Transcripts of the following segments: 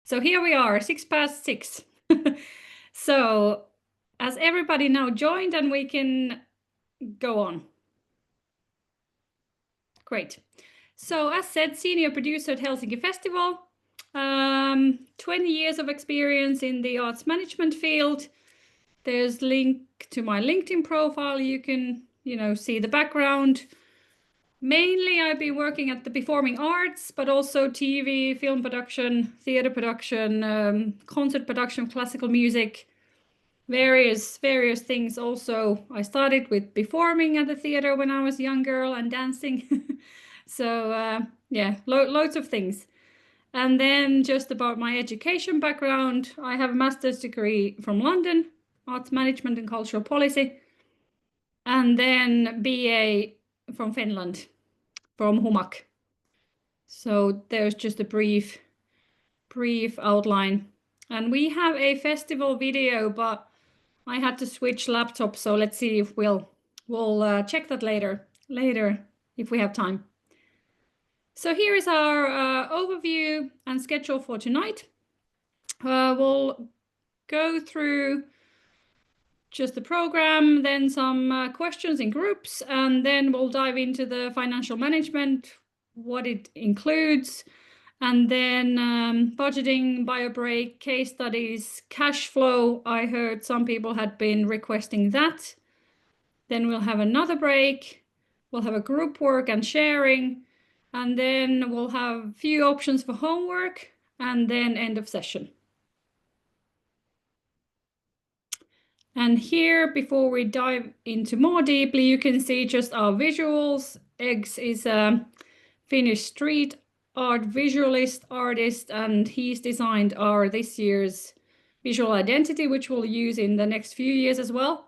So here we are, 6:06. So as everybody now joined, and we can go on. Great. So as said, senior producer at Helsinki Festival, 20 years of experience in the arts management field. There's link to my LinkedIn profile. You can, see the background. Mainly I've been working at the performing arts, but also TV, film production, theater production, concert production, classical music, various things. Also, I started with performing at the theater when I was a young girl and dancing. So yeah, loads of things. And then just about my education background, I have a master's degree from London, Arts Management and Cultural Policy, and then BA from Finland, from Humak. So there's just a brief outline. And we have a festival video, but I had to switch laptop, so let's see if we'll check that later if we have time. So here is our overview and schedule for tonight. We'll go through just the program, then some questions in groups, and then we'll dive into the financial management, what it includes, and then budgeting, bio break, case studies, cash flow. I heard some people had been requesting that. Then we'll have another break. We'll have a group work and sharing, and then we'll have a few options for homework, and then end of session. And here, before we dive into more deeply, you can see just our visuals. Eggs is a Finnish street art visualist artist, and he's designed our this year's visual identity, which we'll use in the next few years as well.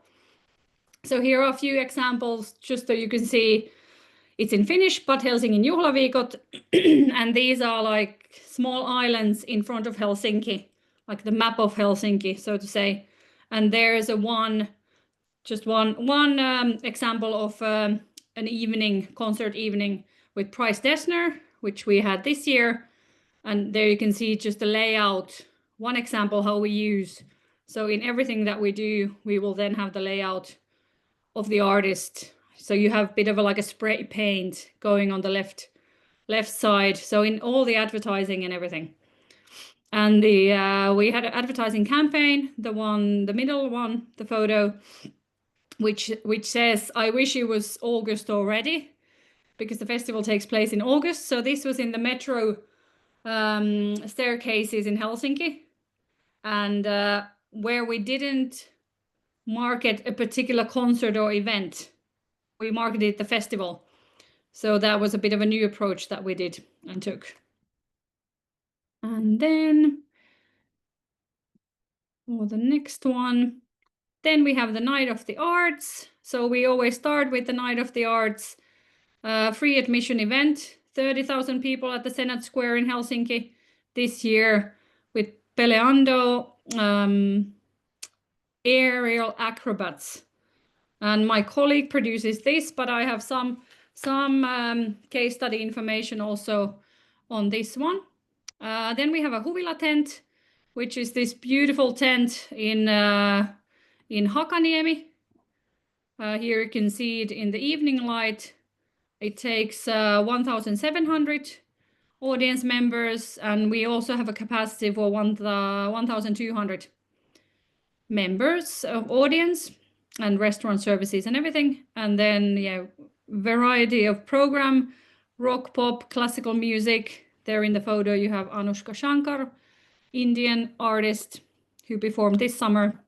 So here are a few examples, just so you can see it's in Finnish, but Helsingin juhlaviikot, and these are like small islands in front of Helsinki, like the map of Helsinki, so to say. And there's just one example of an evening, concert evening with Price Dessner, which we had this year. And there you can see just the layout, one example how we use. So in everything that we do, we will then have the layout of the artist. So you have a bit of like a spray paint going on the left side. So in all the advertising and everything. And we had an advertising campaign, the middle one, the photo, which says, "I wish it was August already," because the festival takes place in August. So this was in the metro staircases in Helsinki, and where we didn't market a particular concert or event, we marketed the festival. So that was a bit of a new approach that we did and took. And then for the next one, then we have the Night of the Arts. So we always start with the Night of the Arts, free admission event, 30,000 people at the Senate Square in Helsinki this year with Peleando, aerial acrobats. And my colleague produces this, but I have some case study information also on this one. Then we have a Huvila tent, which is this beautiful tent in Hakaniemi. Here you can see it in the evening light. It takes 1,700 audience members, and we also have a capacity for 1,200 members of audience, and restaurant services and everything. And then, yeah, variety of program, rock, pop, classical music. There in the photo you have Anushka Shankar, Indian artist who performed this summer.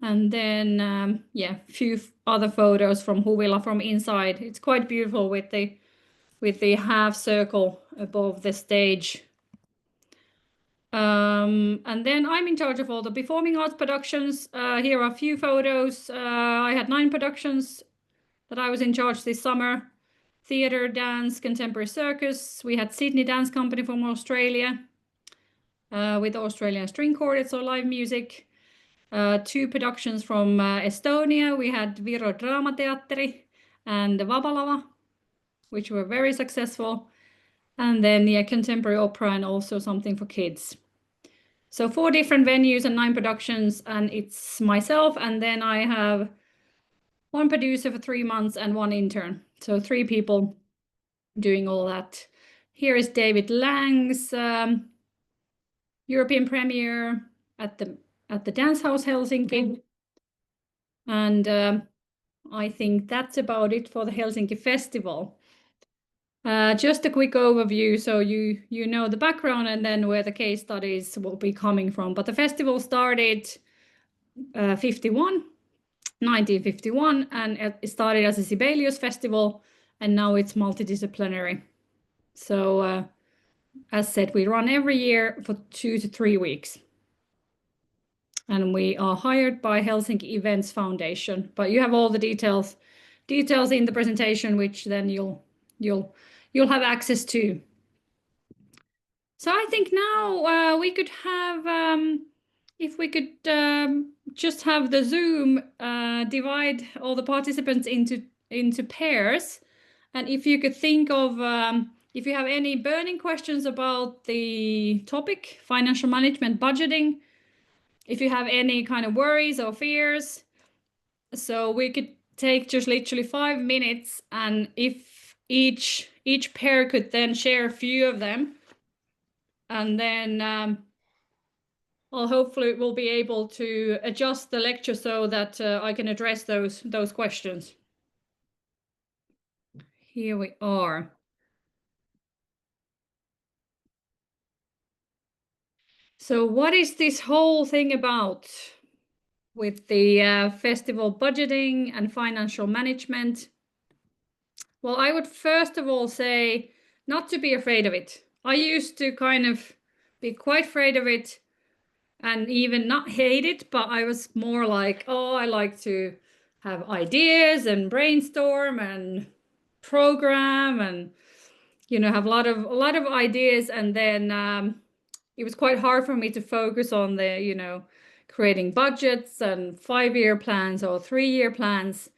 And then, yeah, a few other photos from Huvila from inside. It's quite beautiful with the half circle above the stage. And then I'm in charge of all the performing arts productions. Here are a few photos. I had 9 productions that I was in charge this summer. Theater, dance, contemporary circus. We had Sydney Dance Company from Australia with Australian string quartets or live music. 2 productions from Estonia. We had Viro Drama Teatteri and Vabalava, which were very successful. And then contemporary opera and also something for kids. So 4 different venues and 9 productions, and it's myself, and then I have 1 producer for 3 months and 1 intern. So 3 people doing all that. Here is David Lang's European premiere at the Dance House Helsinki. And I think that's about it for the Helsinki Festival. Just a quick overview, so you know the background and then where the case studies will be coming from. But the festival started 1951, and it started as a Sibelius festival, and now it's multidisciplinary. So as said, we run every year for 2 to 3 weeks. And we are hired by Helsinki Events Foundation, but you have all the details in the presentation, which then you'll have access to. So I think now we could have, if we could just have the Zoom divide all the participants into pairs, and if you could think of if you have any burning questions about the topic, financial management, budgeting, if you have any kind of worries or fears, so we could take just literally 5 minutes, and if each pair could then share a few of them, and then I'll hopefully will be able to adjust the lecture so that I can address those questions. Here we are. So what is this whole thing about with the festival budgeting and financial management? Well, I would first of all say not to be afraid of it. I used to kind of be quite afraid of it and even not hate it, but I was more like, oh, I like to have ideas and brainstorm and program and have a lot of ideas, and then it was quite hard for me to focus on the creating budgets and 5-year plans or 3-year plans.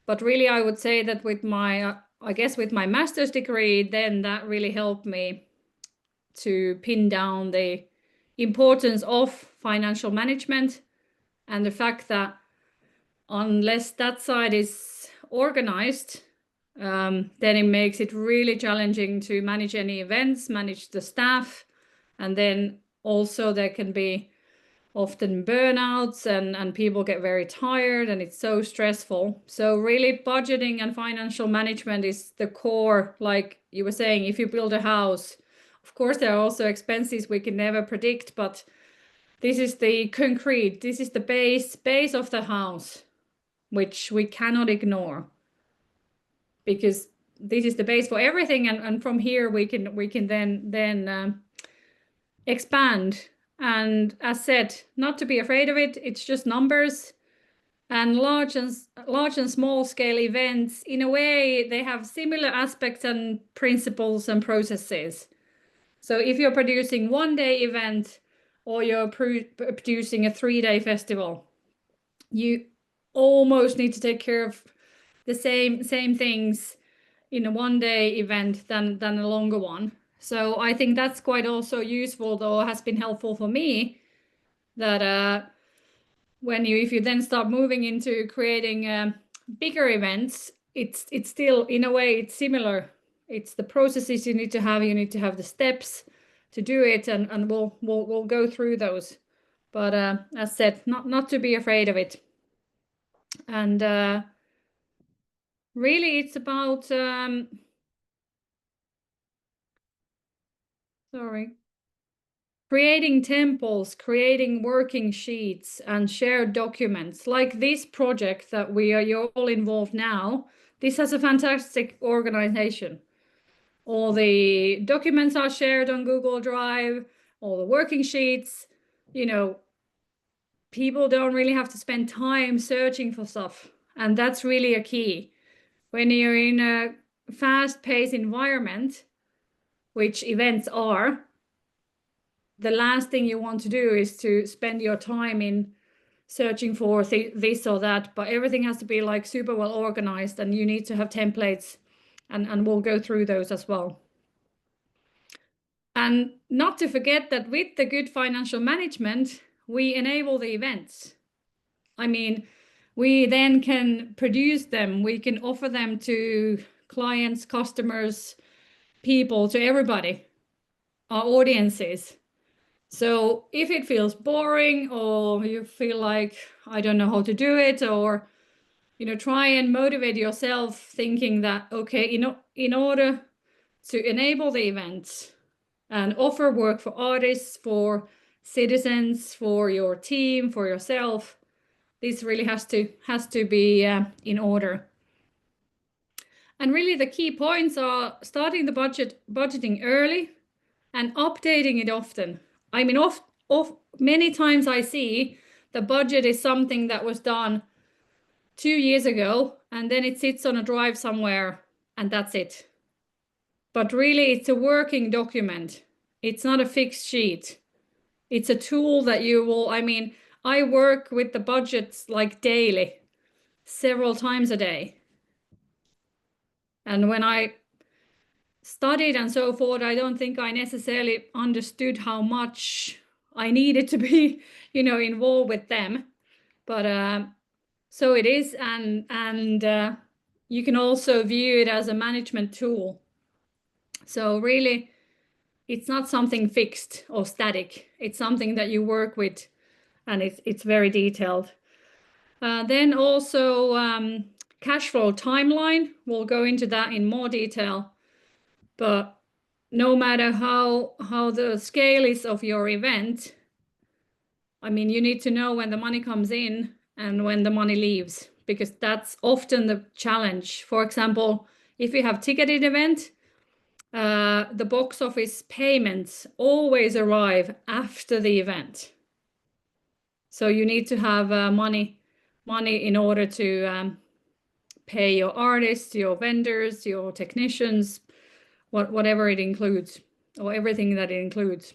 But really, I would say that with my with my master's degree, then that really helped me to pin down the importance of financial management and the fact that unless that side is organized, then it makes it really challenging to manage any events, manage the staff, and then also there can be often burnouts and people get very tired and it's so stressful. So really budgeting and financial management is the core. Like you were saying, if you build a house, of course there are also expenses we can never predict, but this is the concrete, this is the base of the house, which we cannot ignore, because this is the base for everything, and from here we can then expand. And as said, not to be afraid of it. It's just numbers, and large and small scale events, in a way, they have similar aspects and principles and processes. So if you're producing 1-day event or you're producing a 3-day festival, you almost need to take care of the same things in a 1-day event than a longer one. So I think that's quite also useful, though has been helpful for me, that if you then start moving into creating bigger events, it's still in a way it's similar. It's the processes you need to have the steps to do it, and we'll go through those. But as said, not to be afraid of it. And really it's about creating temples, creating working sheets and shared documents, like this project that you're all involved now. This has a fantastic organization. All the documents are shared on Google Drive, all the working sheets. People don't really have to spend time searching for stuff, and that's really a key. When you're in a fast-paced environment, which events are, the last thing you want to do is to spend your time in searching for this or that, but everything has to be like super well organized, and you need to have templates, and we'll go through those as well. And not to forget that with the good financial management, we enable the events. I mean, we then can produce them, we can offer them to clients, customers, people, to everybody, our audiences. So if it feels boring or you feel like, I don't know how to do it, or, try and motivate yourself thinking that, okay, in order to enable the events and offer work for artists, for citizens, for your team, for yourself, this really has to be in order. And really the key points are starting the budgeting early and updating it often. I mean, many times I see the budget is something that was done 2 years ago, and then it sits on a drive somewhere, and that's it. But really, it's a working document. It's not a fixed sheet. It's a tool that you will, I work with the budgets like daily, several times a day. And when I studied and so forth, I don't think I necessarily understood how much I needed to be, involved with them. But so it is, and you can also view it as a management tool. So really, it's not something fixed or static. It's something that you work with, and it's very detailed. Then also cash flow timeline. We'll go into that in more detail. But no matter how the scale is of your event, you need to know when the money comes in and when the money leaves, because that's often the challenge. For example, if you have ticketed event, the box office payments always arrive after the event. So you need to have money in order to pay your artists, your vendors, your technicians, whatever it includes, or everything that it includes.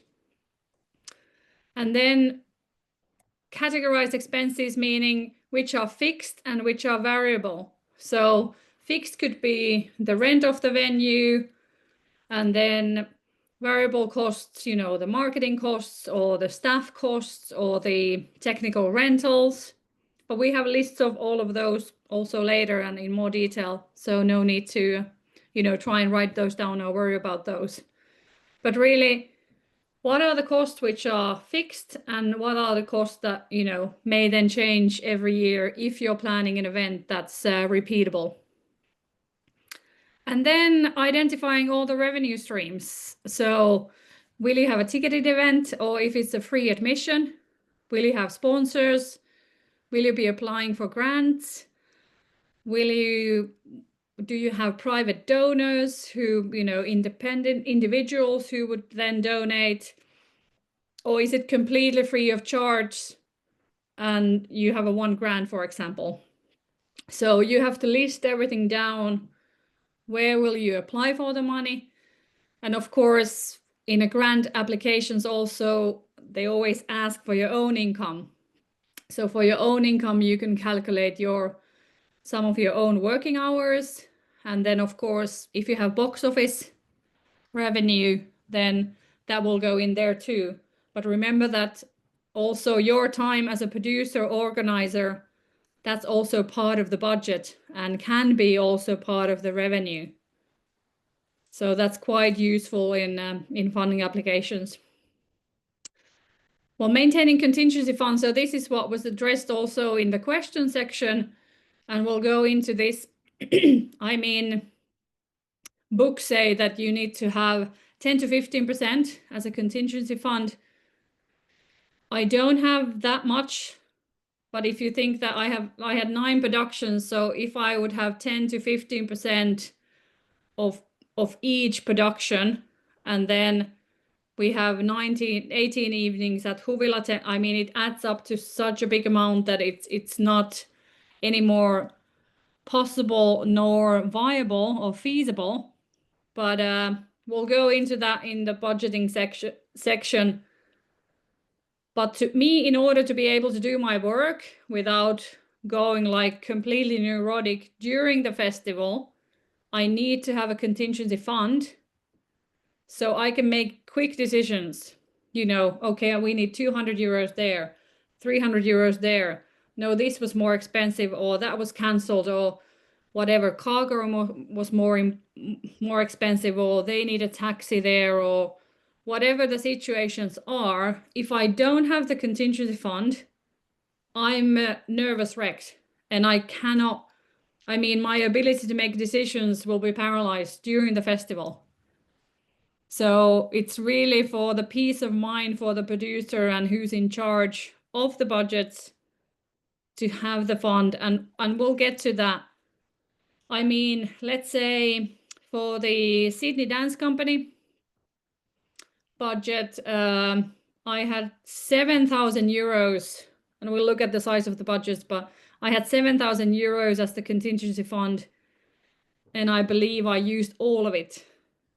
And then categorize expenses, meaning which are fixed and which are variable. So fixed could be the rent of the venue, and then variable costs, the marketing costs or the staff costs or the technical rentals. But we have lists of all of those also later and in more detail. So no need to, try and write those down or worry about those. But really, what are the costs which are fixed and what are the costs that, may then change every year if you're planning an event that's repeatable? And then identifying all the revenue streams. So will you have a ticketed event, or if it's a free admission? Will you have sponsors? Will you be applying for grants? Do you have private donors who, independent individuals who would then donate? Or is it completely free of charge and you have a 1 grant, for example? So you have to list everything down. Where will you apply for the money? And of course, in a grant applications also, they always ask for your own income. So for your own income, you can calculate some of your own working hours. And then of course, if you have box office revenue, then that will go in there too. But remember that also your time as a producer, organizer, that's also part of the budget and can be also part of the revenue. So that's quite useful in funding applications. Well, maintaining contingency funds. So this is what was addressed also in the question section, and we'll go into this. Books say that you need to have 10 to 15% as a contingency fund. I don't have that much, but if you think that I had 9 productions, so if I would have 10 to 15% of each production, and then we have 18 evenings at Huvila, it adds up to such a big amount that it's not anymore possible nor viable or feasible. But we'll go into that in the budgeting section. But to me, in order to be able to do my work without going like completely neurotic during the festival, I need to have a contingency fund. So I can make quick decisions. You know, okay, we need 200 euros there, 300 euros there. No, this was more expensive, or that was cancelled, or whatever. Cargo was more expensive, or they need a taxi there, or whatever the situations are. If I don't have the contingency fund, I'm nervous wrecked, and I cannot. I mean, my ability to make decisions will be paralyzed during the festival. So it's really for the peace of mind for the producer and who's in charge of the budgets to have the fund, and we'll get to that. I mean, let's say for the Sydney Dance Company budget, I had 7,000 euros, and we'll look at the size of the budgets, but I had 7,000 euros as the contingency fund, and I believe I used all of it,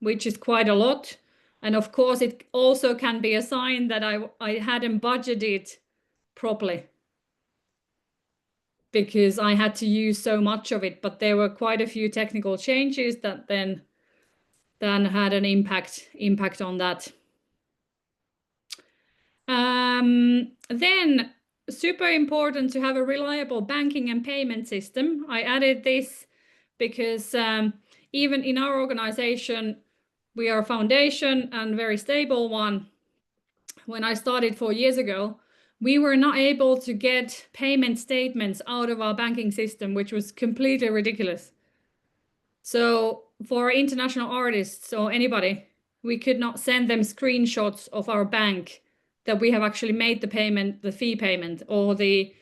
which is quite a lot. And of course, it also can be a sign that I hadn't budgeted properly, because I had to use so much of it. But there were quite a few technical changes that then had an impact on that. Then super important to have a reliable banking and payment system. I added this because even in our organization, we are a foundation and very stable one. When I started 4 years ago, we were not able to get payment statements out of our banking system, which was completely ridiculous. So for international artists or anybody, we could not send them screenshots of our bank that we have actually made the payment, the fee payment, or the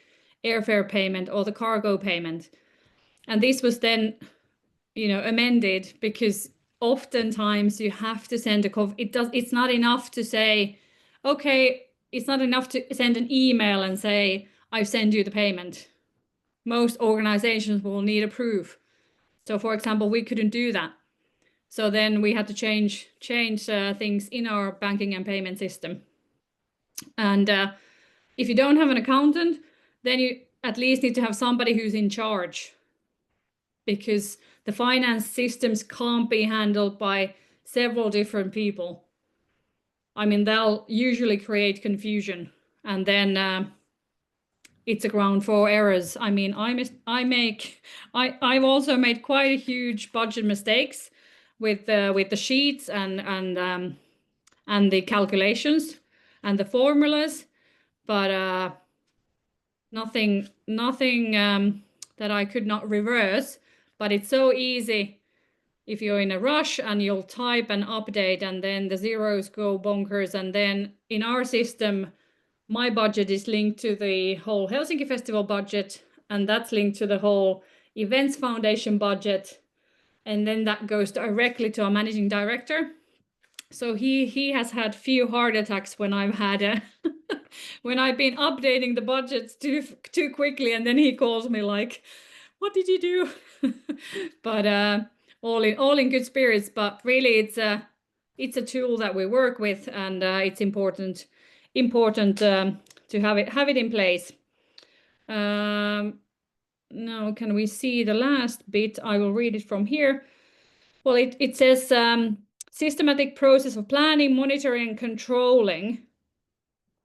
airfare payment, or the cargo payment. And this was then, you know, amended, because oftentimes you have to send it's not enough to say, okay, it's not enough to send an email and say, I've sent you the payment. Most organizations will need a proof. So for example, we couldn't do that. So then we had to change things in our banking and payment system. And if you don't have an accountant, then you at least need to have somebody who's in charge, because the finance systems can't be handled by several different people. I mean, they'll usually create confusion, and then it's a ground for errors. I mean, I've also made quite a huge budget mistakes with the sheets and the calculations and the formulas, but nothing that I could not reverse. But it's so easy if you're in a rush and you'll type and update, and then the zeros go bonkers. And then in our system, my budget is linked to the whole Helsinki Festival budget, and that's linked to the whole Events Foundation budget. And then that goes directly to our managing director. So he has had few heart attacks when I've had when I've been updating the budgets too quickly, and then he calls me like, "What did you do?" But all in good spirits. But really, it's a tool that we work with, and it's important to have it in place. Now, can we see the last bit? I will read it from here. Well, it says systematic process of planning, monitoring, and controlling.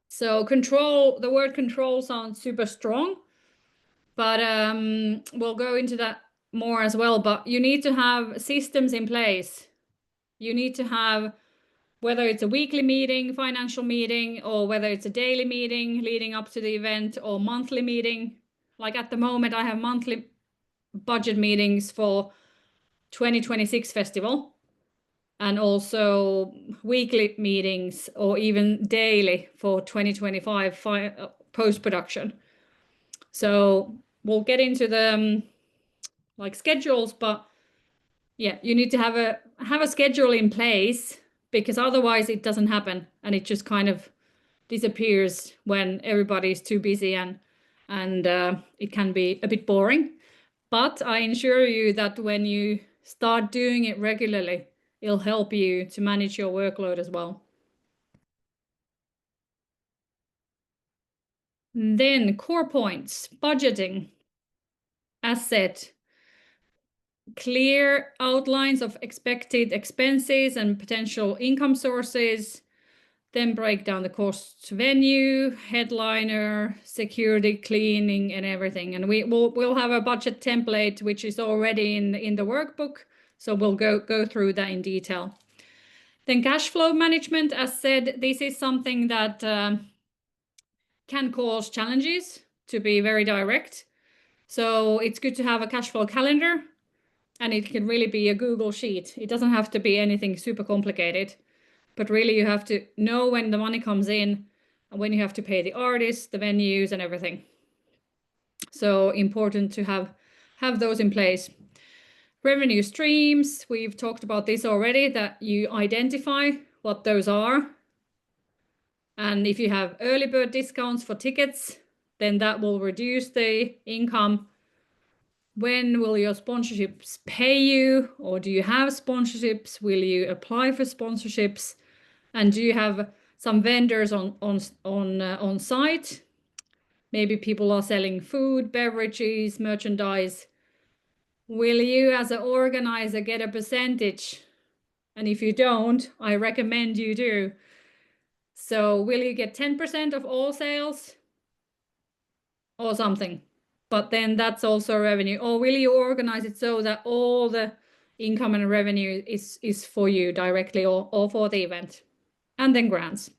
So the word control sounds super strong, but we'll go into that more as well. But you need to have systems in place. You need to have, whether it's a weekly meeting, financial meeting, or whether it's a daily meeting leading up to the event, or monthly meeting. Like at the moment, I have monthly budget meetings for 2026 festival, and also weekly meetings or even daily for 2025 post-production. So we'll get into the like schedules, but yeah, you need to have a schedule in place, because otherwise it doesn't happen, and it just kind of disappears when everybody's too busy, and it can be a bit boring. But I assure you that when you start doing it regularly, it'll help you to manage your workload as well. Then core points, budgeting. As said, clear outlines of expected expenses and potential income sources, then break down the costs: venue, headliner, security, cleaning, and everything. And we'll have a budget template which is already in the workbook, so we'll go through that in detail. Then cash flow management, as said, this is something that can cause challenges, to be very direct. So it's good to have a cash flow calendar, and it can really be a Google sheet. It doesn't have to be anything super complicated, but really you have to know when the money comes in and when you have to pay the artists, the venues, and everything. So important to have those in place. Revenue streams, we've talked about this already, that you identify what those are. And if you have early bird discounts for tickets, then that will reduce the income. When will your sponsorships pay you? Or do you have sponsorships? Will you apply for sponsorships? And do you have some vendors on site? Maybe people are selling food, beverages, merchandise. Will you as an organizer get a percentage? And if you don't, I recommend you do. So will you get 10% of all sales or something? But then that's also revenue. Or will you organize it so that all the income and revenue is for you directly or for the event? And then grants.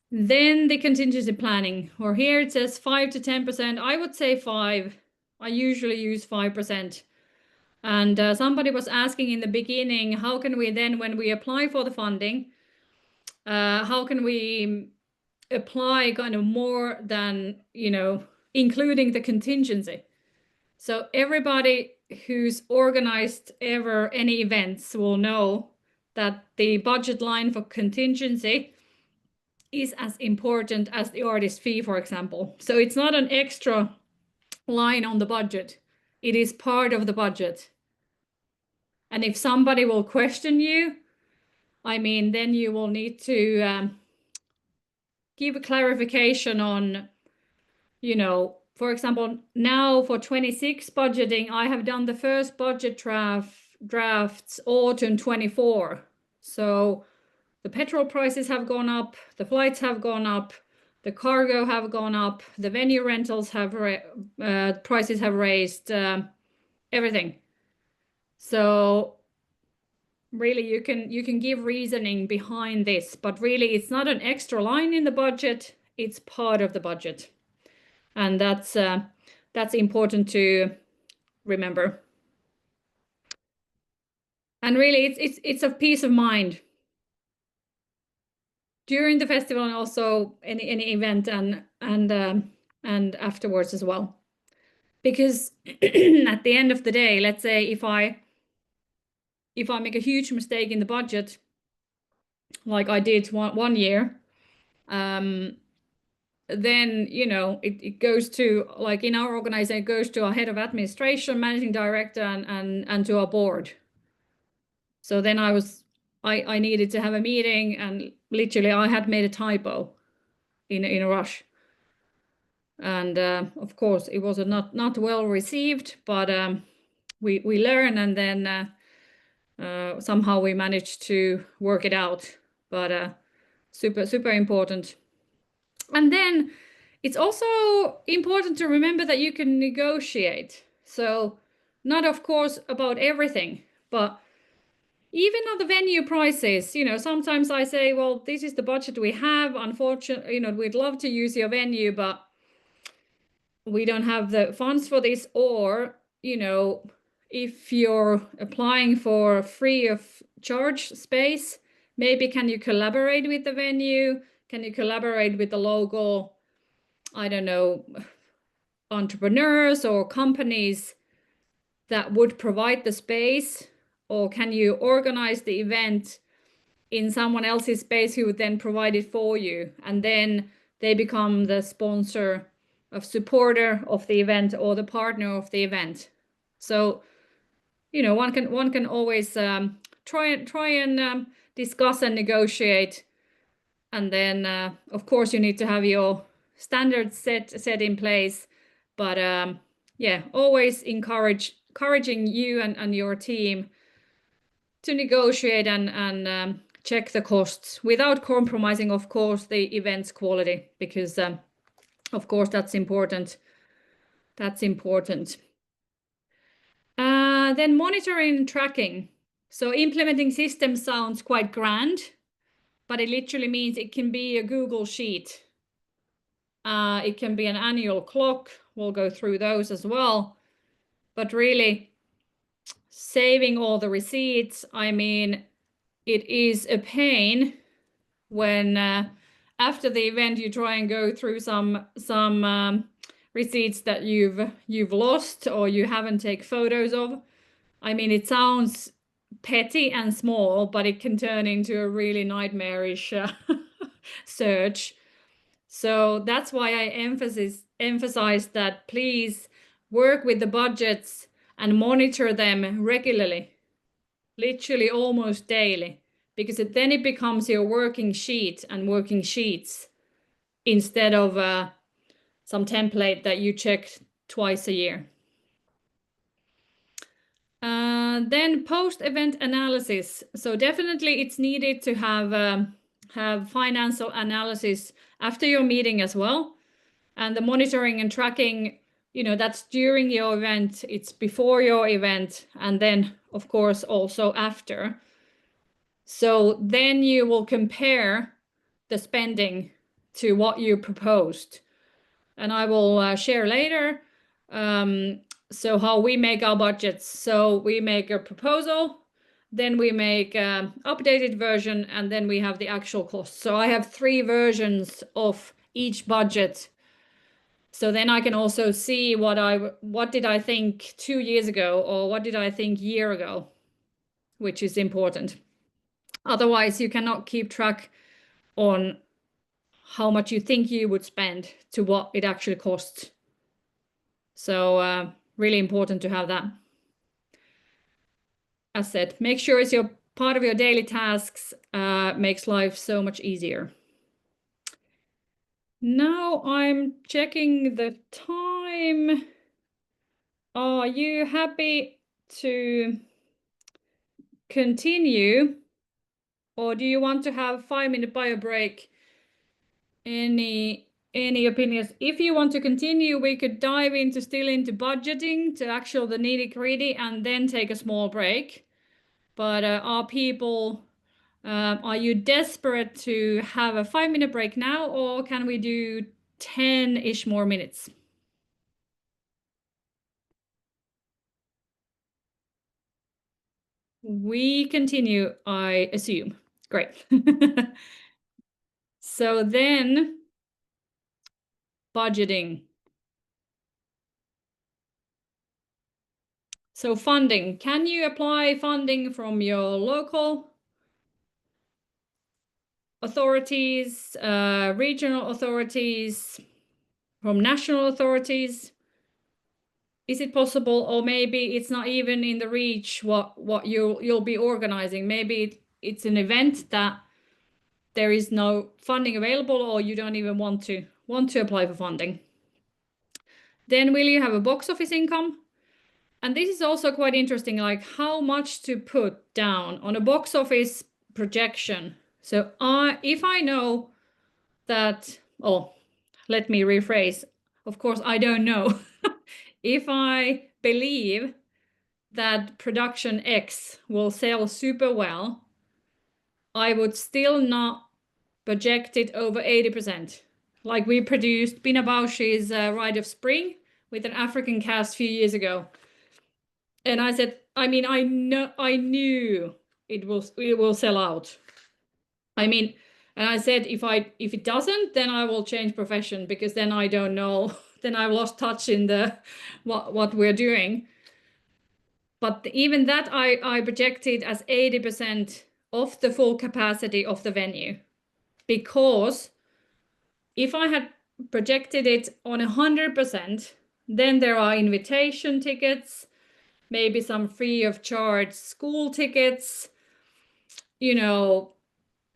Then the contingency planning, or here it says 5 to 10%. I would say 5. I usually use 5%. And somebody was asking in the beginning, how can we then, when we apply for the funding, how can we apply kind of more than, including the contingency? So everybody who's organized ever any events will know that the budget line for contingency is as important as the artist fee, for example. So it's not an extra line on the budget. It is part of the budget. And if somebody will question you, then you will need to give a clarification on, for example, now for 26 budgeting, I have done the first budget drafts autumn 24. So the petrol prices have gone up, the flights have gone up, the cargo have gone up, the venue rentals have prices have raised, everything. So really you can give reasoning behind this, but really it's not an extra line in the budget, it's part of the budget. And that's important to remember. And really it's a peace of mind during the festival and also any event and afterwards as well. Because at the end of the day, let's say if I make a huge mistake in the budget, like I did one year, then it goes to, like in our organization, it goes to our head of administration, managing director, and to our board. So then I needed to have a meeting, and literally I had made a typo in a rush. And of course it was not well received, but we learn, and then somehow we managed to work it out. But super important. And then it's also important to remember that you can negotiate. So not of course about everything, but even on the venue prices, sometimes I say, well, this is the budget we have. Unfortunately, we'd love to use your venue, but we don't have the funds for this. Or, if you're applying for free of charge space, maybe can you collaborate with the venue? Can you collaborate with the local, I don't know, entrepreneurs or companies that would provide the space? Or can you organize the event in someone else's space who would then provide it for you? And then they become the sponsor of supporter of the event or the partner of the event. So, one can always try and discuss and negotiate. And then, of course, you need to have your standards set in place. But yeah, always encouraging you and your team to negotiate and check the costs without compromising, of course, the event's quality, because of course that's important. That's important. Then monitoring and tracking. So implementing systems sounds quite grand, but it literally means it can be a Google Sheet. It can be an annual clock. We'll go through those as well. But really, saving all the receipts, I mean, it is a pain when after the event you try and go through some receipts that you've lost or you haven't taken photos of. I mean, it sounds petty and small, but it can turn into a really nightmarish search. So that's why I emphasize that please work with the budgets and monitor them regularly, literally almost daily, because then it becomes your working sheet and working sheets instead of some template that you check twice a year. Then post-event analysis. So definitely it's needed to have financial analysis after your meeting as well. And the monitoring and tracking, that's during your event, it's before your event, and then of course also after. So then you will compare the spending to what you proposed. And I will share later so how we make our budgets. So we make a proposal, then we make an updated version, and then we have the actual cost. So I have 3 versions of each budget. So then I can also see what did I think 2 years ago, or what did I think year ago, which is important. Otherwise, you cannot keep track on how much you think you would spend to what it actually costs. So really important to have that. As said, make sure it's your part of your daily tasks, makes life so much easier. Now I'm checking the time. Are you happy to continue, or do you want to have 5-minute bio break? Any opinions? If you want to continue, we could dive still into budgeting to actual the nitty-gritty and then take a small break. But are you desperate to have a 5-minute break now, or can we do 10-ish more minutes? We continue, I assume. Great. So then, budgeting. So funding. Can you apply funding from your local authorities, regional authorities, from national authorities? Is it possible, or maybe it's not even in the reach what you'll be organizing? Maybe it's an event that there is no funding available, or you don't even want to apply for funding. Then will you have a box office income? And this is also quite interesting, like how much to put down on a box office projection. So if I know that, let me rephrase. Of course, I don't know. If I believe that production X will sell super well, I would still not project it over 80%. Like we produced Bina Bauschi's Ride of Spring with an African cast a few years ago. And I said, I knew it will sell out. And I said, if it doesn't, then I will change profession, because then I don't know. Then I've lost touch in what we're doing. But even that I projected as 80% of the full capacity of the venue, because if I had projected it on 100%, then there are invitation tickets, maybe some free of charge school tickets,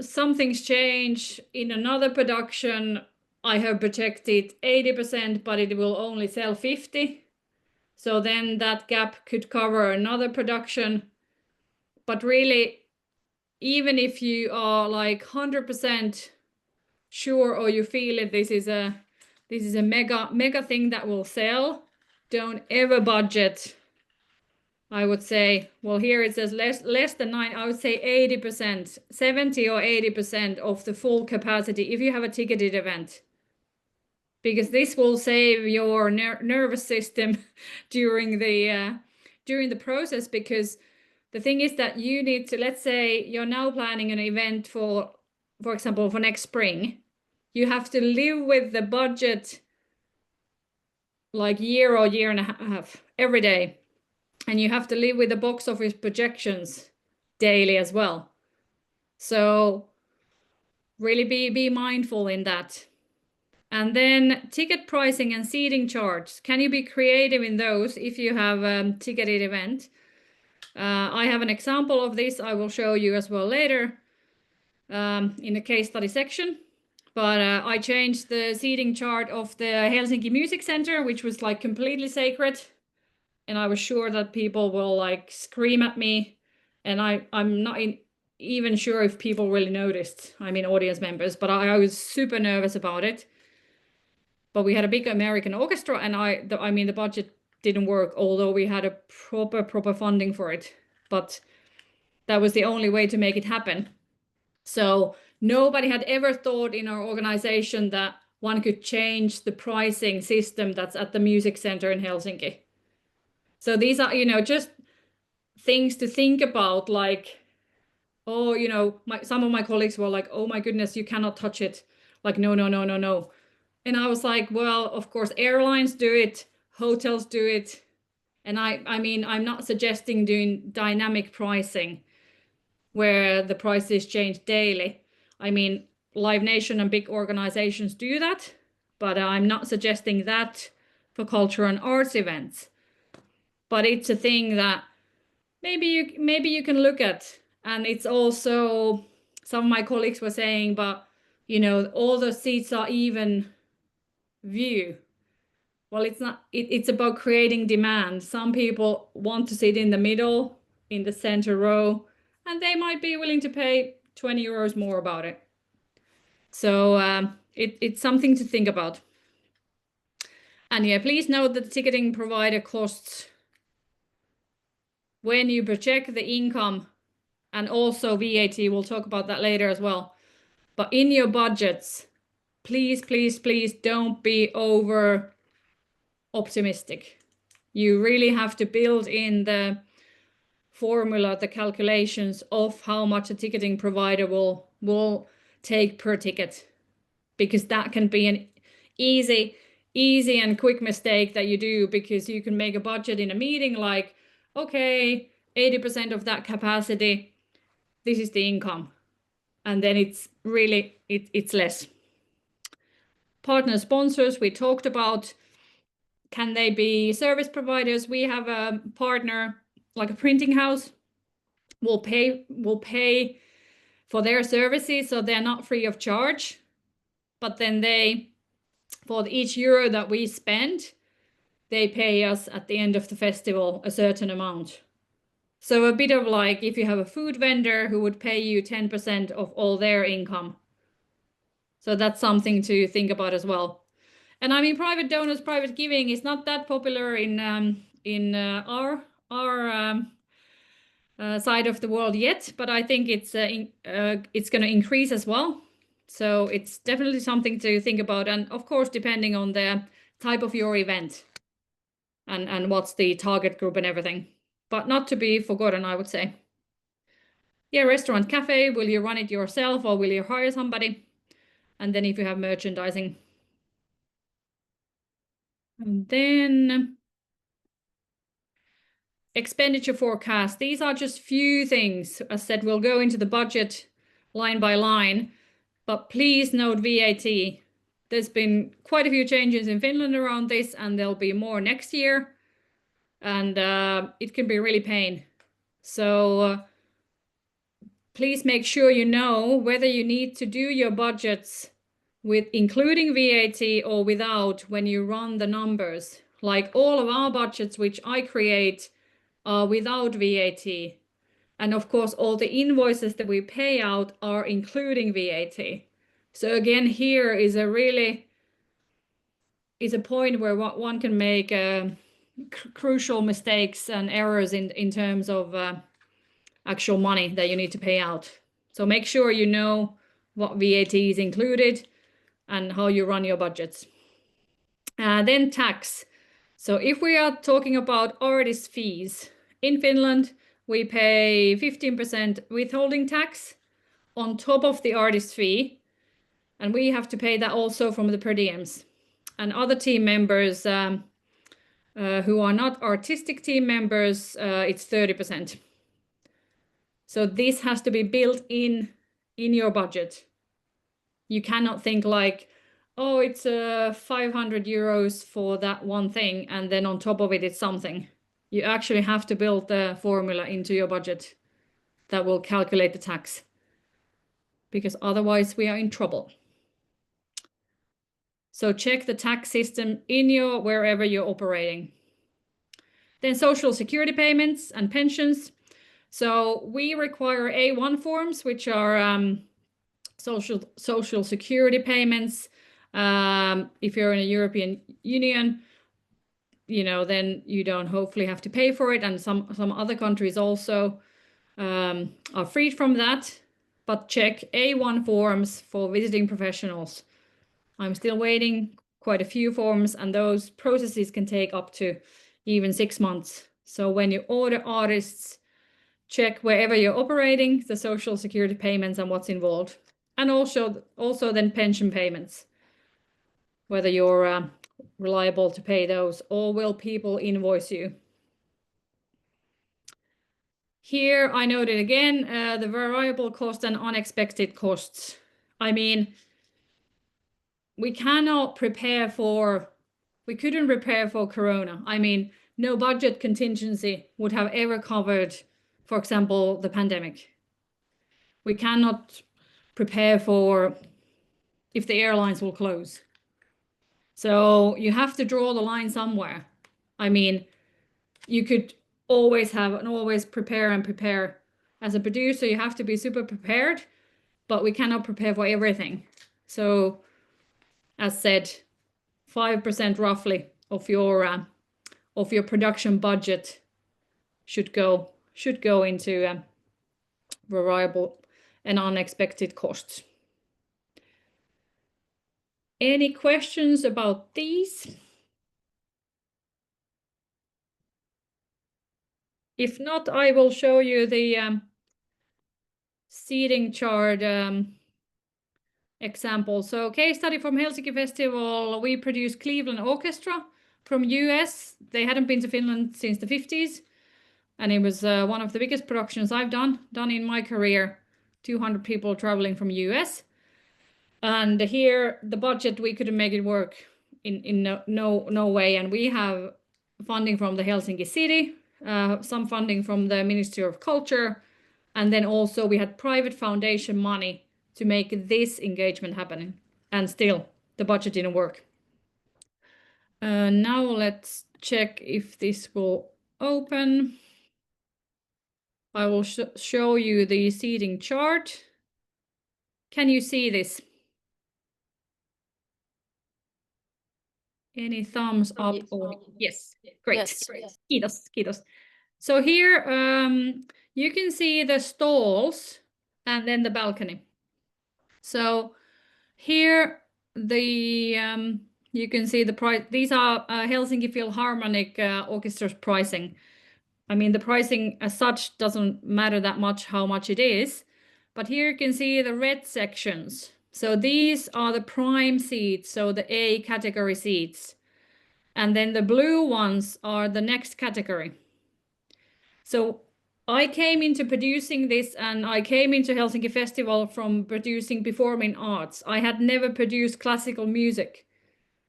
some things change. In another production, I have projected 80%, but it will only sell 50. So then that gap could cover another production. But really, even if you are like 100% sure or you feel that this is a mega thing that will sell, don't ever budget. I would say, well, here it says less than 9. I would say 80%, 70 or 80% of the full capacity if you have a ticketed event, because this will save your nervous system during the process. Because the thing is that you need to, let's say you're now planning an event for example, for next spring. You have to live with the budget like year or year and a half every day. And you have to live with the box office projections daily as well. So really be mindful in that. And then ticket pricing and seating charts. Can you be creative in those if you have a ticketed event? I have an example of this I will show you as well later in the case study section. But I changed the seating chart of the Helsinki Music Center, which was like completely sacred. And I was sure that people will like scream at me. And I'm not even sure if people really noticed, I mean audience members, but I was super nervous about it. But we had a big American orchestra, and I mean the budget didn't work, although we had a proper funding for it. But that was the only way to make it happen. So nobody had ever thought in our organization that one could change the pricing system that's at the music center in Helsinki. So these are, just things to think about, like, oh, some of my colleagues were like, oh my goodness, you cannot touch it. Like, no. And I was like, well, of course, airlines do it, hotels do it. And I mean, I'm not suggesting doing dynamic pricing where the prices change daily. I mean, Live Nation and big organizations do that, but I'm not suggesting that for culture and arts events. But it's a thing that maybe you can look at. And it's also, some of my colleagues were saying, but all the seats are even view. Well, it's not. It's about creating demand. Some people want to sit in the middle, in the center row, and they might be willing to pay 20 euros more about it. So it's something to think about. And yeah, please note that the ticketing provider costs, when you project the income and also VAT, we'll talk about that later as well. But in your budgets, please don't be over optimistic. You really have to build in the formula, the calculations of how much a ticketing provider will take per ticket, because that can be an easy and quick mistake that you do, because you can make a budget in a meeting like, okay, 80% of that capacity, this is the income. And then it's really, it's less. Partner sponsors, we talked about. Can they be service providers? We have a partner, like a printing house, will pay for their services, so they're not free of charge. But then for each euro that we spend, they pay us at the end of the festival a certain amount. So a bit of like if you have a food vendor who would pay you 10% of all their income. So that's something to think about as well. And I mean, private donors, private giving is not that popular in our side of the world yet, but I think it's going to increase as well. So it's definitely something to think about, and of course, depending on the type of your event and what's the target group and everything, but not to be forgotten, I would say. Yeah, restaurant, cafe, will you run it yourself or will you hire somebody? And then if you have merchandising. And then expenditure forecast. These are just few things. As said, we'll go into the budget line by line, but please note VAT. There's been quite a few changes in Finland around this, and there'll be more next year. And it can be really pain. So please make sure you know whether you need to do your budgets with including VAT or without when you run the numbers. Like all of our budgets, which I create, are without VAT. And of course, all the invoices that we pay out are including VAT. So again, here is a point where one can make crucial mistakes and errors in terms of actual money that you need to pay out. So make sure you know what VAT is included and how you run your budgets. Then tax. So if we are talking about artist fees, in Finland, we pay 15% withholding tax on top of the artist fee, and we have to pay that also from the per diems. And other team members who are not artistic team members, it's 30%. So this has to be built in your budget. You cannot think like, oh, it's 500 euros for that one thing, and then on top of it, it's something. You actually have to build the formula into your budget that will calculate the tax, because otherwise we are in trouble. So check the tax system in your wherever you're operating. Then social security payments and pensions. So we require A1 forms, which are social security payments. If you're in a European Union, then you don't hopefully have to pay for it. And some other countries also are freed from that. But check A1 forms for visiting professionals. I'm still waiting quite a few forms, and those processes can take up to even 6 months. So when you order artists, check wherever you're operating the social security payments and what's involved. And also then pension payments, whether you're reliable to pay those, or will people invoice you. Here I noted again the variable cost and unexpected costs. I mean, we couldn't prepare for Corona. I mean, no budget contingency would have ever covered, for example, the pandemic. We cannot prepare for if the airlines will close. So you have to draw the line somewhere. I mean, you could always prepare. As a producer, you have to be super prepared, but we cannot prepare for everything. So, as said, 5% roughly of your production budget should go into variable and unexpected costs. Any questions about these? If not, I will show you the seating chart example. So case study from Helsinki Festival, we produced Cleveland Orchestra from US. They hadn't been to Finland since the 50s. And it was one of the biggest productions I've done in my career. 200 people traveling from US. And here, the budget, we couldn't make it work in no way. And we have funding from the Helsinki city, some funding from the Ministry of Culture. And then also we had private foundation money to make this engagement happen. And still, the budget didn't work. Now let's check if this will open. I will show you the seating chart. Can you see this? Any thumbs up? Yes, great. Yes. Kiitos. So here you can see the stalls and then the balcony. So here you can see the price. These are Helsinki Philharmonic Orchestra's pricing. I mean, the pricing as such doesn't matter that much how much it is, but here you can see the red sections. So these are the prime seats, so the A category seats. And then the blue ones are the next category. So I came into producing this, and I came into Helsinki Festival from producing performing arts. I had never produced classical music.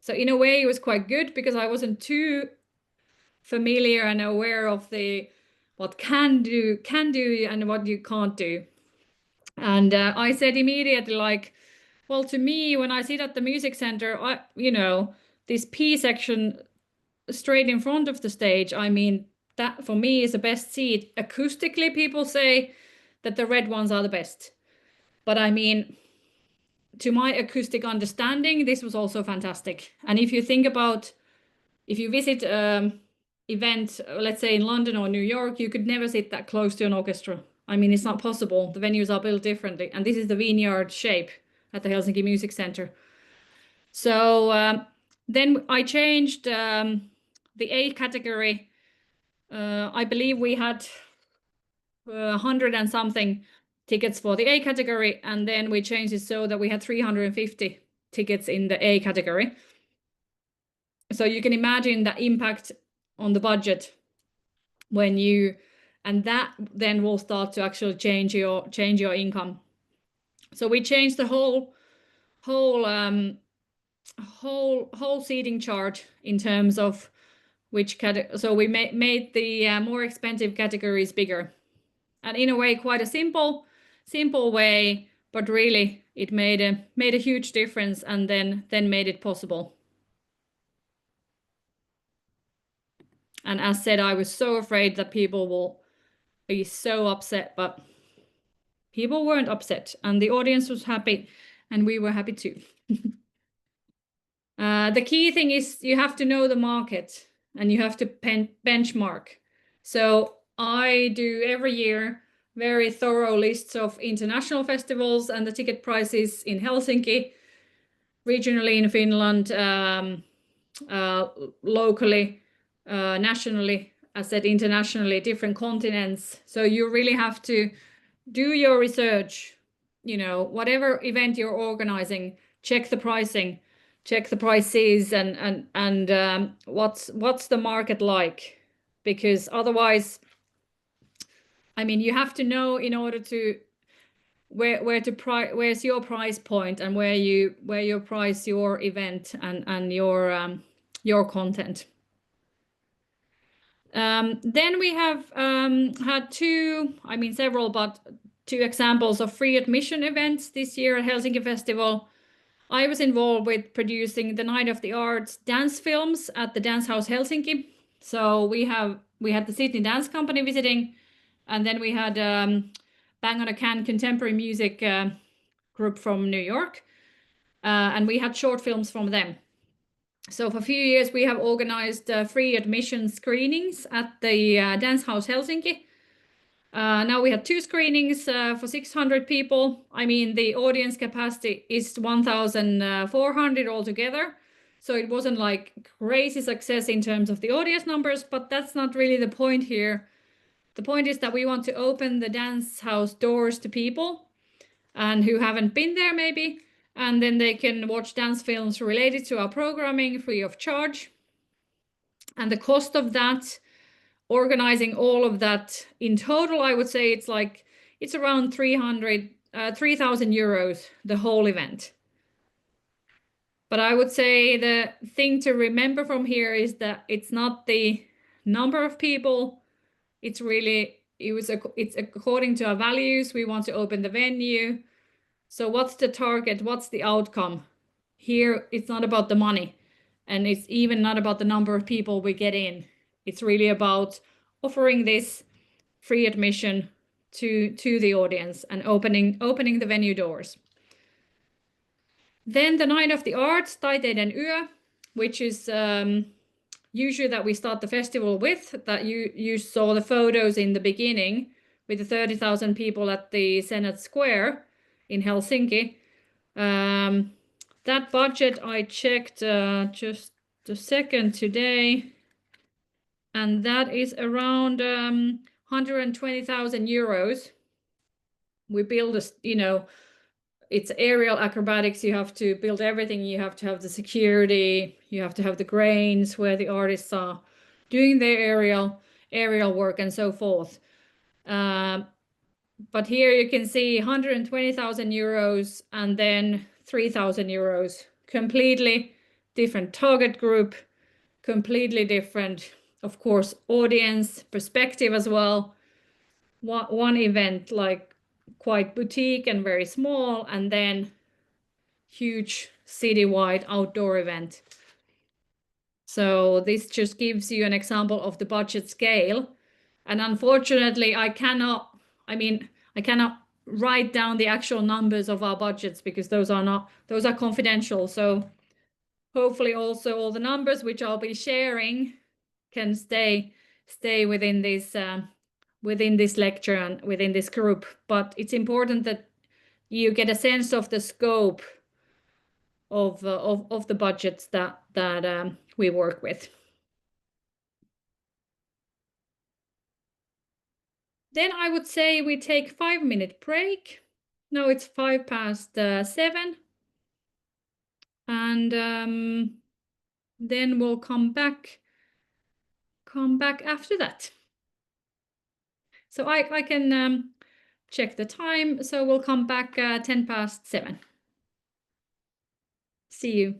So in a way it was quite good because I wasn't too familiar and aware of what can do and what you can't do. And I said immediately, like, well, to me, when I sit at the music center, this P section straight in front of the stage, I mean, that for me is the best seat. Acoustically, people say that the red ones are the best. But I mean, to my acoustic understanding, this was also fantastic. And if you think about, if you visit event, let's say in London or New York, you could never sit that close to an orchestra. I mean, it's not possible. The venues are built differently. And this is the vineyard shape at the Helsinki Music Center. So then I changed the A category. I believe we had 100 and something tickets for the A category, and then we changed it so that we had 350 tickets in the A category. So you can imagine the impact on the budget when you, and that then will start to actually change your income. So we changed the whole seating chart in terms of which category. So we made the more expensive categories bigger, and in a way quite a simple way, but really it made a huge difference, and then made it possible. And as said, I was so afraid that people will be so upset, but people weren't upset, and the audience was happy, and we were happy too. The key thing is you have to know the market, and you have to benchmark. So I do every year very thorough lists of international festivals and the ticket prices in Helsinki, regionally in Finland, locally, nationally, as said, internationally, different continents. So you really have to do your research. You know, whatever event you're organizing, check the pricing, check the prices, and what's the market like, because otherwise, I mean, you have to know in order to where's your price point, and where you price your event and your content. Then we have had several, but two examples of free admission events this year at Helsinki Festival. I was involved with producing the Night of the Arts dance films at the Dance House Helsinki. So we had the Sydney Dance Company visiting, and then we had Bang on a Can contemporary music group from New York, and we had short films from them. So for a few years we have organized free admission screenings at the Dance House Helsinki. Now we had 2 screenings for 600 people. I mean, the audience capacity is 1,400 altogether. So it wasn't like crazy success in terms of the audience numbers, but that's not really the point here. The point is that we want to open the dance house doors to people and who haven't been there maybe, and then they can watch dance films related to our programming free of charge. And the cost of that, organizing all of that in total, I would say it's around 3,000 euros, the whole event. But I would say the thing to remember from here is that it's not the number of people. It's according to our values. We want to open the venue. So what's the target? What's the outcome? Here, it's not about the money, and it's even not about the number of people we get in. It's really about offering this free admission to the audience and opening the venue doors. Then the Night of the Arts, Taiteiden Yö, which is usually that we start the festival with, that you saw the photos in the beginning with the 30,000 people at the Senate Square in Helsinki. That budget I checked just a second today, and that is around 120,000 euros. We build it's aerial acrobatics. You have to build everything. You have to have the security. You have to have the cranes where the artists are doing their aerial work and so forth. But here you can see 120,000 euros and then 3,000 euros. Completely different target group, completely different, of course, audience perspective as well. One event like quite boutique and very small, and then huge citywide outdoor event. So this just gives you an example of the budget scale. And unfortunately, I cannot write down the actual numbers of our budgets because those are confidential. So hopefully also all the numbers which I'll be sharing can stay within this lecture and within this group. But it's important that you get a sense of the scope of the budgets that we work with. Then I would say we take 5-minute break. Now it's 7:05, and then we'll come back after that. So I can check the time. So we'll come back 7:10. See you.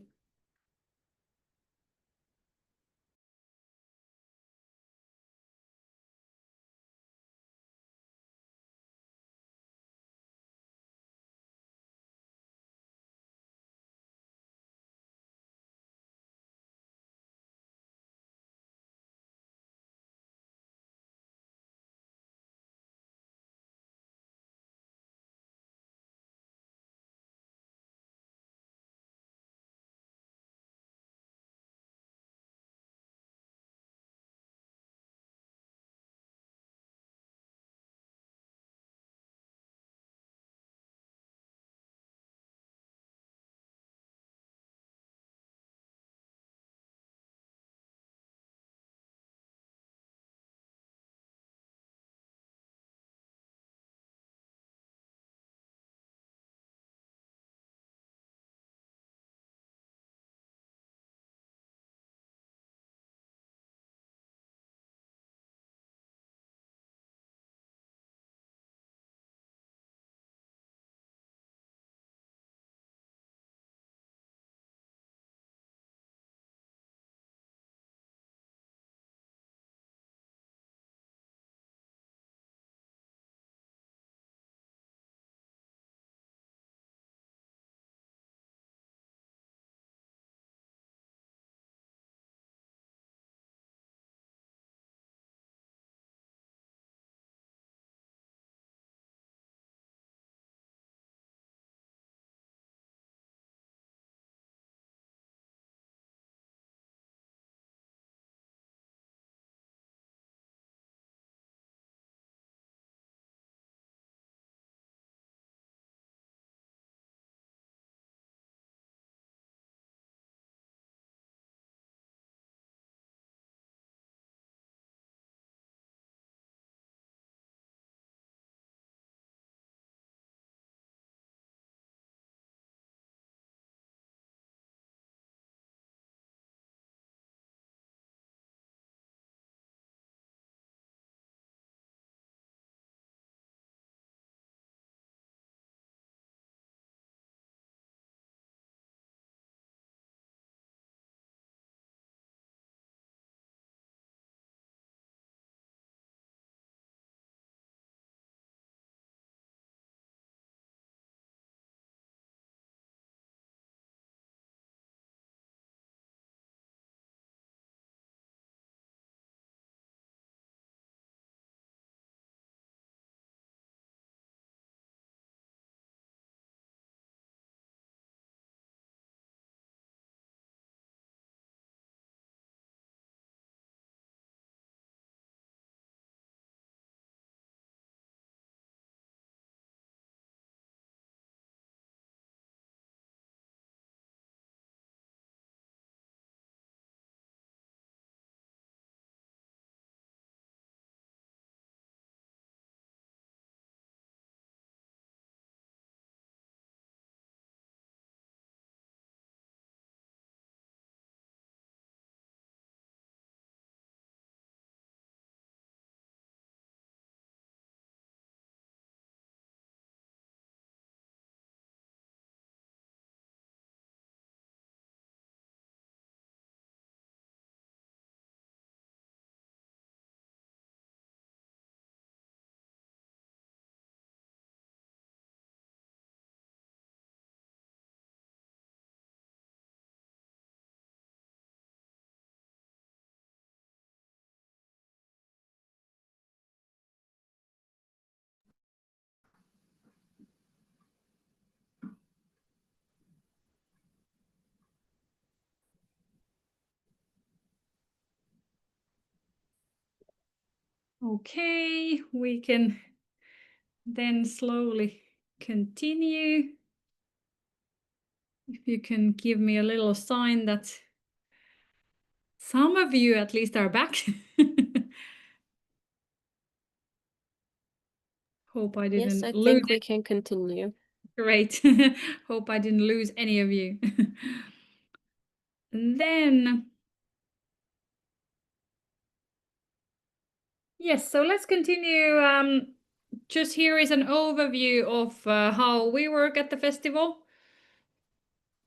Okay, we can then slowly continue. If you can give me a little sign that some of you at least are back. Hope I didn't Yes, I lose think we can continue. Great. Hope I didn't lose any of you. And then, yes, so let's continue. Just here is an overview of how we work at the festival.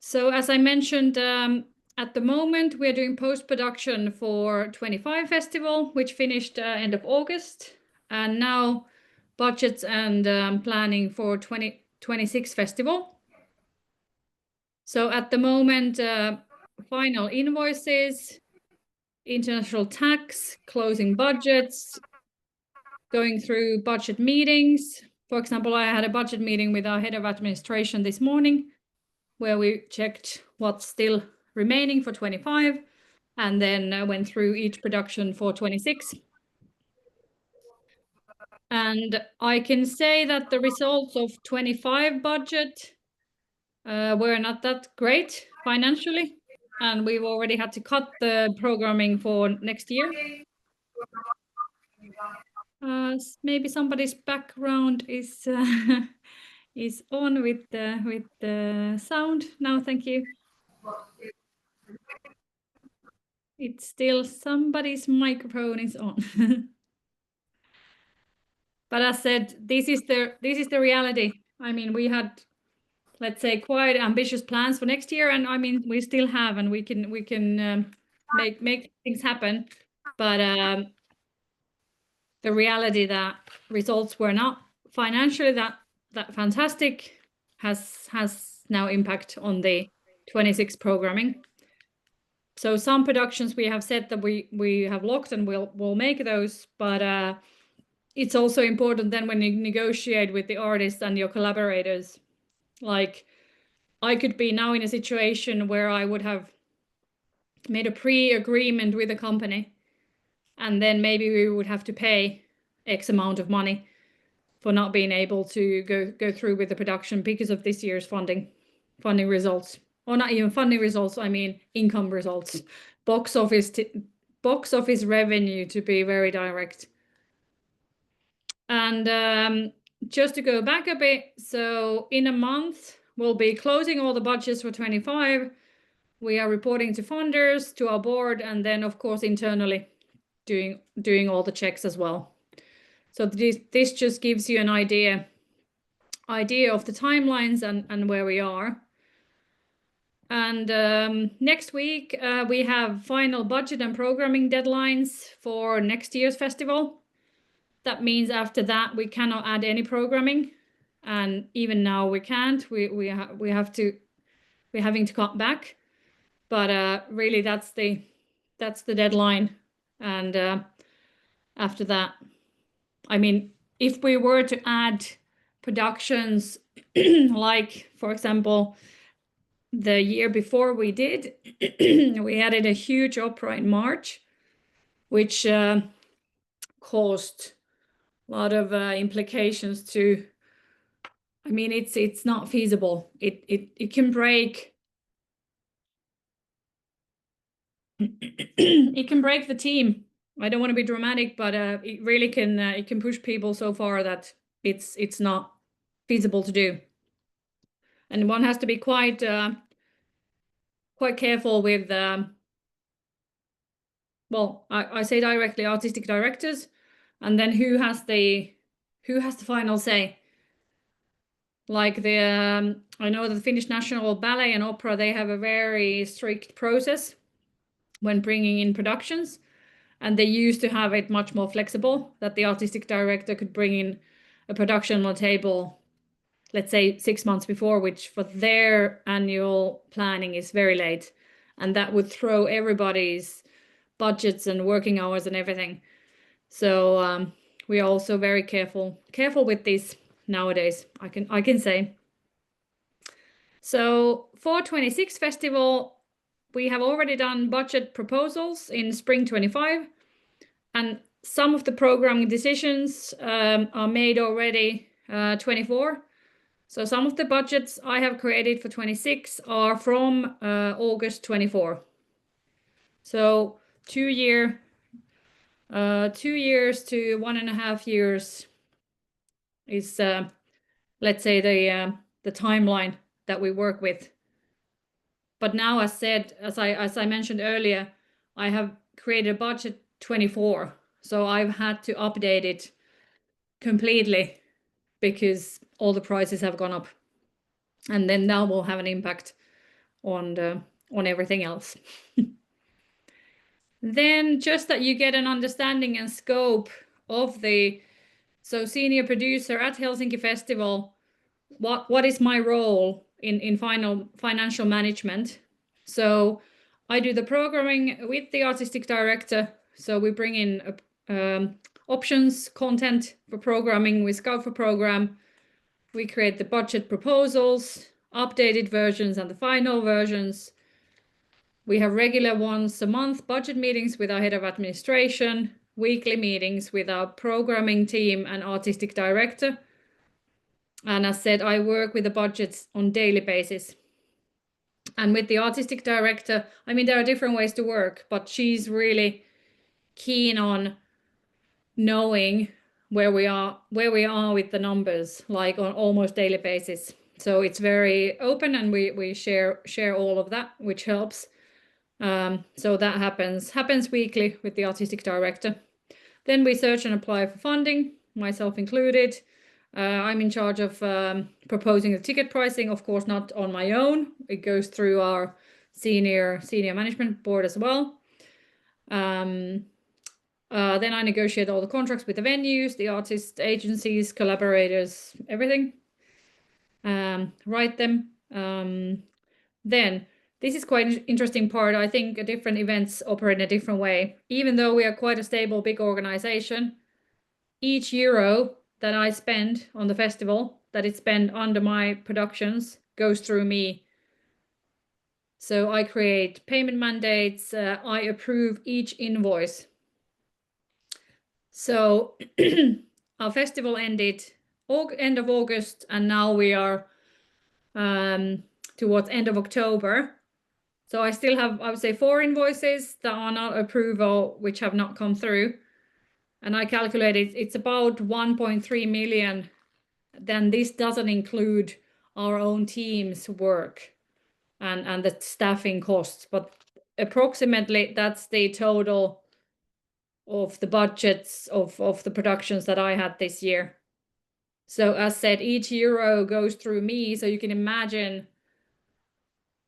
So as I mentioned, at the moment, we're doing post-production for 25 Festival, which finished end of August. And now budgets and planning for 2026 Festival. So at the moment, final invoices, international tax, closing budgets, going through budget meetings. For example, I had a budget meeting with our head of administration this morning where we checked what's still remaining for 25 and then went through each production for 26. And I can say that the results of 25 budget were not that great financially, and we've already had to cut the programming for next year. Maybe somebody's background is is on with the sound now. Thank you. It's still somebody's microphone is on. But as said, this is the reality. I mean, we had, let's say, quite ambitious plans for next year, and I mean, we still have, and we can make things happen. But the reality that results were not financially that fantastic has now impact on the 26 programming. So some productions we have said that we have locked and we'll make those, but it's also important then when you negotiate with the artists and your collaborators. Like I could be now in a situation where I would have made a pre-agreement with a company, and then maybe we would have to pay X amount of money for not being able to go through with the production because of this year's funding results, or not even funding results. I mean income results, box office revenue, to be very direct. And just to go back a bit, so in a month we'll be closing all the budgets for 25. We are reporting to funders, to our board, and then of course internally doing all the checks as well. So this just gives you an idea of the timelines and where we are. And next week we have final budget and programming deadlines for next year's festival. That means after that we cannot add any programming, and even now we can't. We're having to cut back, but really that's the deadline. And after that, I mean, if we were to add productions like, for example, the year before we did, we added a huge opera in March, which caused a lot of implications to, I mean, it's not feasible. It can break it can break the team. I don't want to be dramatic, but it really can it can push people so far that it's not feasible to do. And one has to be quite careful with well, I say directly artistic directors, and then who has the final say. Like I know that the Finnish National Ballet and Opera, they have a very strict process when bringing in productions, and they used to have it much more flexible, that the artistic director could bring in a production on the table, let's say 6 months before, which for their annual planning is very late, and that would throw everybody's budgets and working hours and everything. So we are also very careful with this nowadays, I can say. So for 26 festival, we have already done budget proposals in spring 25, and some of the programming decisions are made already 24. So some of the budgets I have created for 26 are from August 24. So 2 years to 1.5 years is, let's say, the timeline that we work with. But now, as I mentioned earlier, I have created a budget 24, so I've had to update it completely because all the prices have gone up, and then that will have an impact on everything else. Then just that you get an understanding and scope of so senior producer at Helsinki Festival, what is my role in financial management? So I do the programming with the artistic director. So we bring in options, content for programming, we scout for program, we create the budget proposals, updated versions and the final versions. We have regular once a month budget meetings with our head of administration, weekly meetings with our programming team and artistic director. And as said, I work with the budgets on daily basis. And with the artistic director, I mean, there are different ways to work, but she's really keen on knowing where we are with the numbers, like on almost daily basis. So it's very open, and we share all of that, which helps. So that happens weekly with the artistic director. Then we search and apply for funding, myself included. I'm in charge of proposing the ticket pricing, of course, not on my own. It goes through our senior management board as well. Then I negotiate all the contracts with the venues, the artists, agencies, collaborators, everything. Write them. Then this is quite an interesting part. I think different events operate in a different way. Even though we are quite a stable, big organization, each euro that I spend on the festival, that it's spent under my productions, goes through me. So I create payment mandates, I approve each invoice. So our festival ended end of August, and now we are towards end of October. So I still have, I would say, 4 invoices that are not approval, which have not come through. And I calculated it's about 1.3 million. Then this doesn't include our own team's work and the staffing costs, but approximately that's the total of the budgets of the productions that I had this year. So as said, each euro goes through me, so you can imagine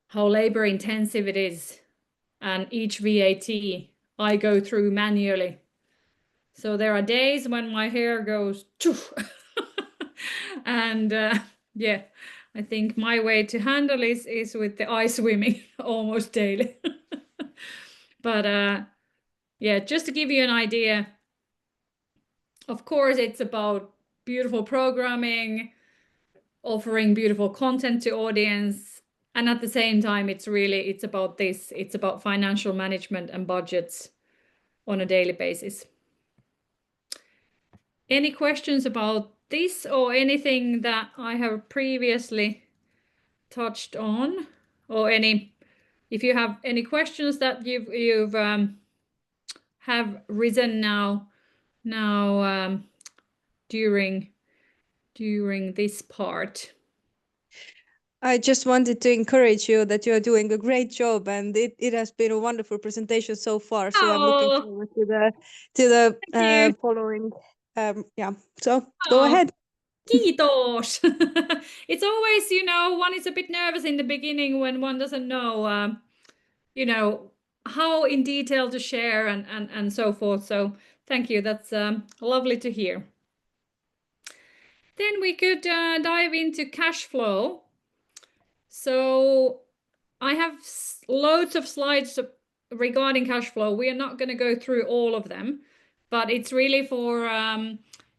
how labor intensive it is. And each VAT I go through manually. So there are days when my hair goes and yeah, I think my way to handle is with the ice swimming almost daily. But yeah, just to give you an idea, of course, it's about beautiful programming, offering beautiful content to audience, and at the same time, it's about this. It's about financial management and budgets on a daily basis. Any questions about this or anything that I have previously touched on, or if you have any questions that you've have risen now during this part. I just wanted to encourage you that you're doing a great job, and it has been a wonderful presentation so far. So I'm looking forward to the following. Yeah, so go ahead. Kiitos. It's always, one is a bit nervous in the beginning when one doesn't know, how in detail to share and so forth. So thank you. That's lovely to hear. Then we could dive into cash flow. So I have loads of slides regarding cash flow. We are not going to go through all of them, but it's really for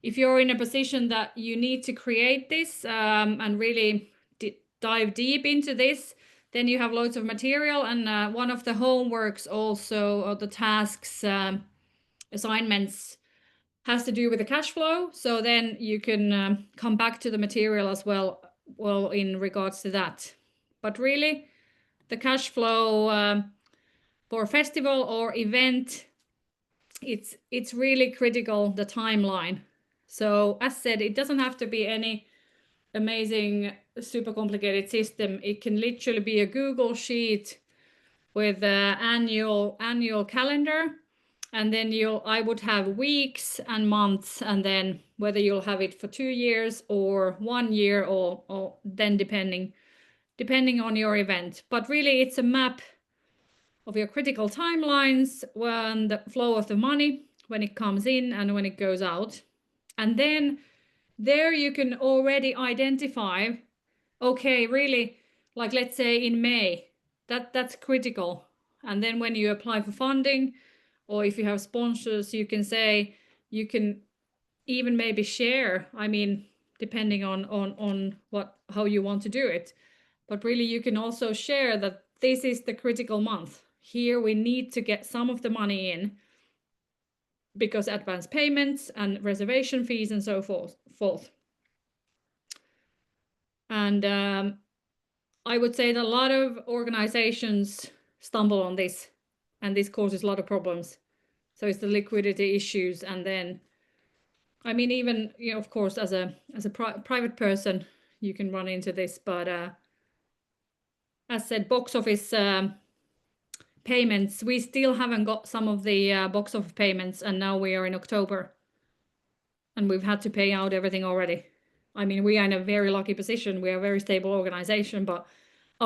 if you're in a position that you need to create this and really dive deep into this, then you have loads of material. And one of the homeworks also, or the tasks, assignments has to do with the cash flow. So then you can come back to the material as well in regards to that. But really, the cash flow for a festival or event, it's really critical, the timeline. So as said, it doesn't have to be any amazing, super complicated system. It can literally be a Google sheet with an annual calendar, and then I would have weeks and months, and then whether you'll have it for 2 years or 1 year, or then depending on your event. But really, it's a map of your critical timelines, when the flow of the money, when it comes in and when it goes out. And then there you can already identify, okay, really, like let's say in May, that's critical. And then when you apply for funding, or if you have sponsors, you can say, you can even maybe share, I mean, depending on how you want to do it. But really, you can also share that this is the critical month. Here we need to get some of the money in, because advance payments and reservation fees and so forth. And I would say that a lot of organizations stumble on this, and this causes a lot of problems. So it's the liquidity issues, and then, I mean, even, you know, of course, as a private person, you can run into this. But as said, box office payments, we still haven't got some of the box office payments, and now we are in October, and we've had to pay out everything already. I mean, we are in a very lucky position. We are a very stable organization, but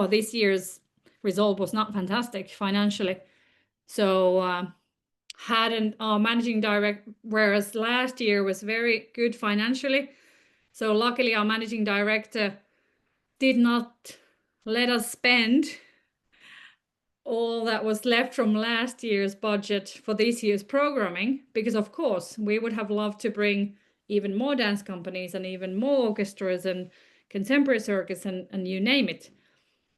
this year's result was not fantastic financially. So hadn't our managing director, whereas last year was very good financially. So luckily, our managing director did not let us spend all that was left from last year's budget for this year's programming, because of course we would have loved to bring even more dance companies and even more orchestras and contemporary circus and you name it.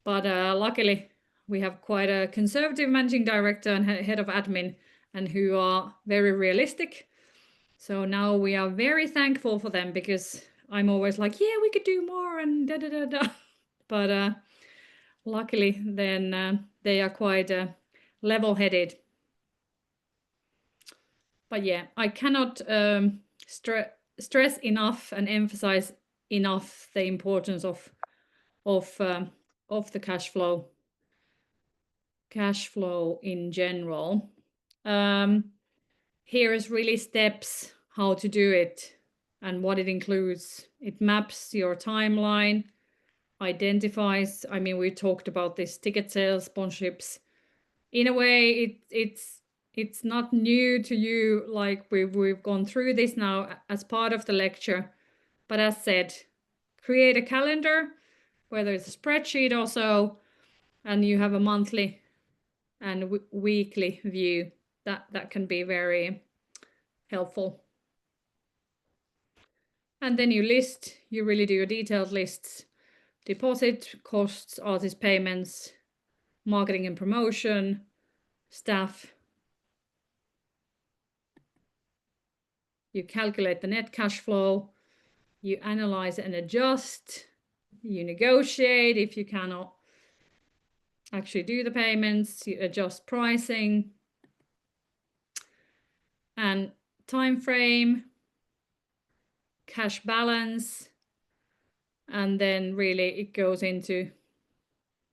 But luckily, we have quite a conservative managing director and head of admin, and who are very realistic. So now we are very thankful for them, because I'm always like, yeah, we could do more and da da da da. But luckily, then they are quite level-headed. But yeah, I cannot stress enough and emphasize enough the importance of the cash flow in general. Here is really steps how to do it and what it includes. It maps your timeline, identifies, I mean, we talked about this ticket sales, sponsorships. In a way, it's not new to you, like we've gone through this now as part of the lecture. But as said, create a calendar, whether it's a spreadsheet or so, and you have a monthly and weekly view. That can be very helpful. And then you really do your detailed lists: deposit, costs, artist payments, marketing and promotion, staff. You calculate the net cash flow, you analyze and adjust, you negotiate if you cannot actually do the payments, you adjust pricing and time frame, cash balance, and then really it goes into,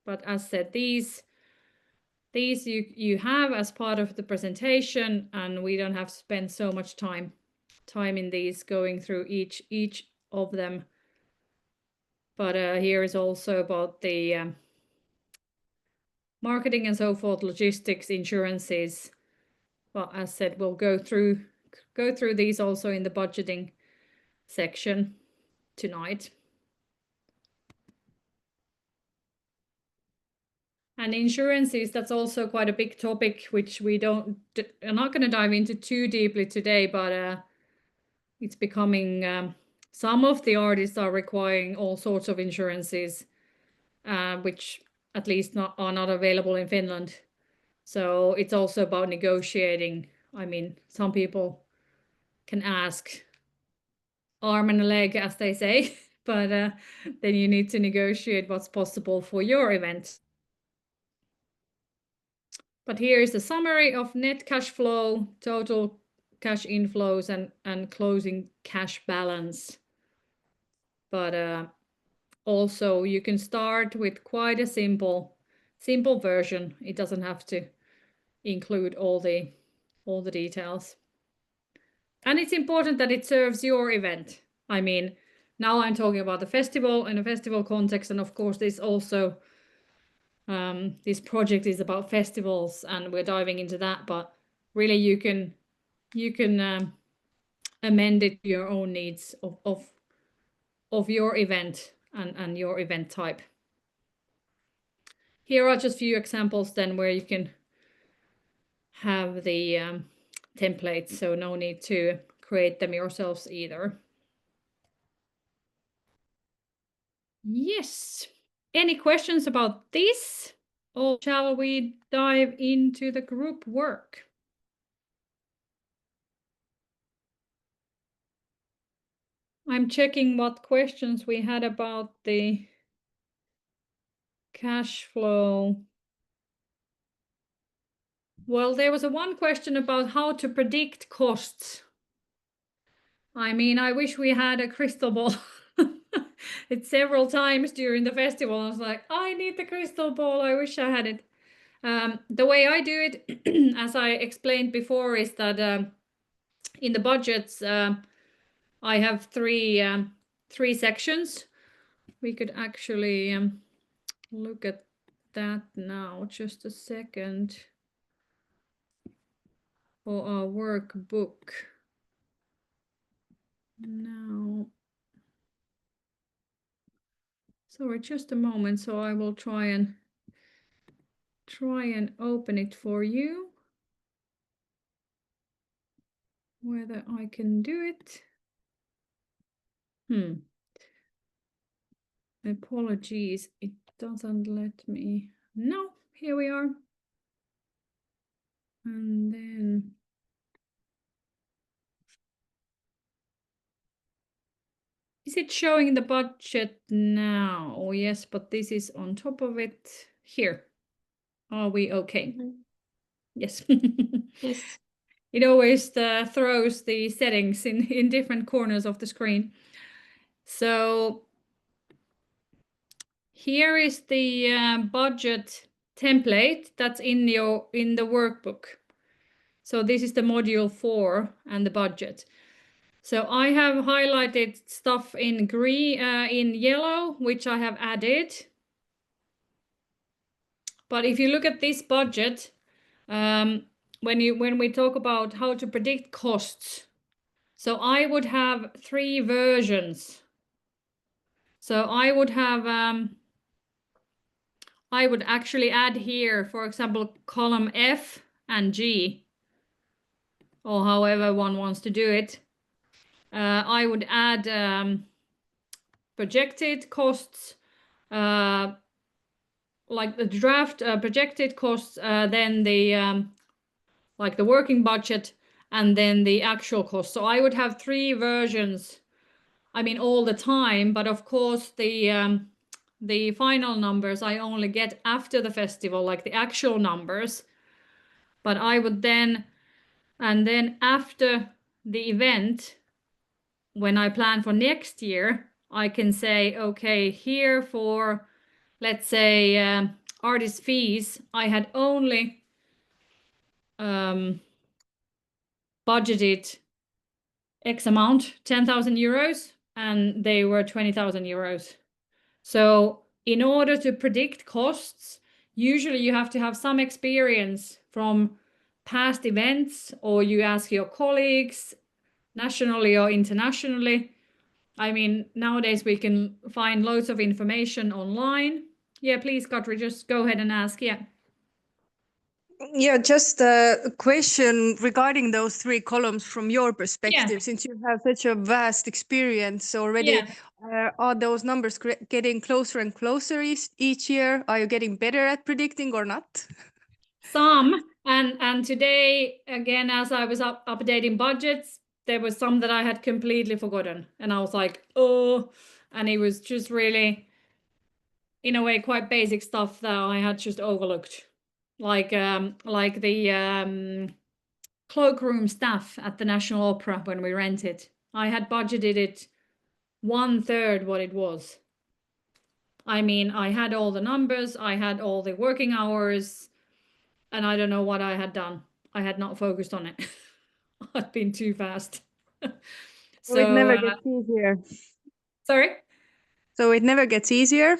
but as said, these you have as part of the presentation, and we don't have to spend so much time in these, going through each of them. But here is also about the marketing and so forth, logistics, insurances. Well, as said, we'll go through these also in the budgeting section tonight. And insurances, that's also quite a big topic, which we are not going to dive into too deeply today, but it's becoming, some of the artists are requiring all sorts of insurances, which at least are not available in Finland. So it's also about negotiating. I mean, some people can ask arm and a leg, as they say, but then you need to negotiate what's possible for your event. But here is the summary of net cash flow, total cash inflows, and closing cash balance. But also you can start with quite a simple version. It doesn't have to include all the details. And it's important that it serves your event. I mean, now I'm talking about the festival in a festival context, and of course this also this project is about festivals, and we're diving into that. But really, you can amend it to your own needs of your event and your event type. Here are just a few examples then where you can have the templates, so no need to create them yourselves either. Yes. Any questions about this, or shall we dive into the group work? I'm checking what questions we had about the cash flow. Well, there was one question about how to predict costs. I mean, I wish we had a crystal ball. It's several times during the festival. I was like, I need the crystal ball. I wish I had it. The way I do it, as I explained before, is that in the budgets, I have three sections. We could actually look at that now. Just a second. For our workbook. Now, sorry, just a moment. So I will try and open it for you. Whether I can do it. Apologies, it doesn't let me. No, here we are. And then is it showing the budget now? Oh, yes, but this is on top of it here. Are we okay? Yes. Yes. It always throws the settings in different corners of the screen. So here is the budget template that's in the workbook. So this is the module 4 and the budget. So I have highlighted stuff in green, in yellow, which I have added. But if you look at this budget, when we talk about how to predict costs, so I would have 3 versions. So I would have, I would actually add here, for example, column F and G, or however one wants to do it. I would add projected costs, like the draft projected costs, then the like the working budget, and then the actual cost. So I would have 3 versions. I mean, all the time, but of course the final numbers I only get after the festival, like the actual numbers. But I would then, and then after the event, when I plan for next year, I can say, okay, here for, let's say, artist fees, I had only budgeted X amount, 10,000 euros, and they were 20,000 euros. So in order to predict costs, usually you have to have some experience from past events, or you ask your colleagues nationally or internationally. I mean, nowadays we can find loads of information online. Yeah, please, Katri, just go ahead and ask. Yeah. Yeah, just a question regarding those 3 columns from your perspective. Yeah. Since you have such a vast experience already, are those numbers getting closer and closer each year? Are you getting better at predicting or not? Some, and today, again, as I was updating budgets, there was some that I had completely forgotten, and I was like, oh, and it was just really, in a way, quite basic stuff that I had just overlooked, like the cloakroom staff at the National Opera when we rented. I had budgeted it 1/3 what it was. I mean, I had all the numbers, I had all the working hours, and I don't know what I had done. I had not focused on it. I'd been too fast. So it So, never gets easier. sorry? So it never gets easier?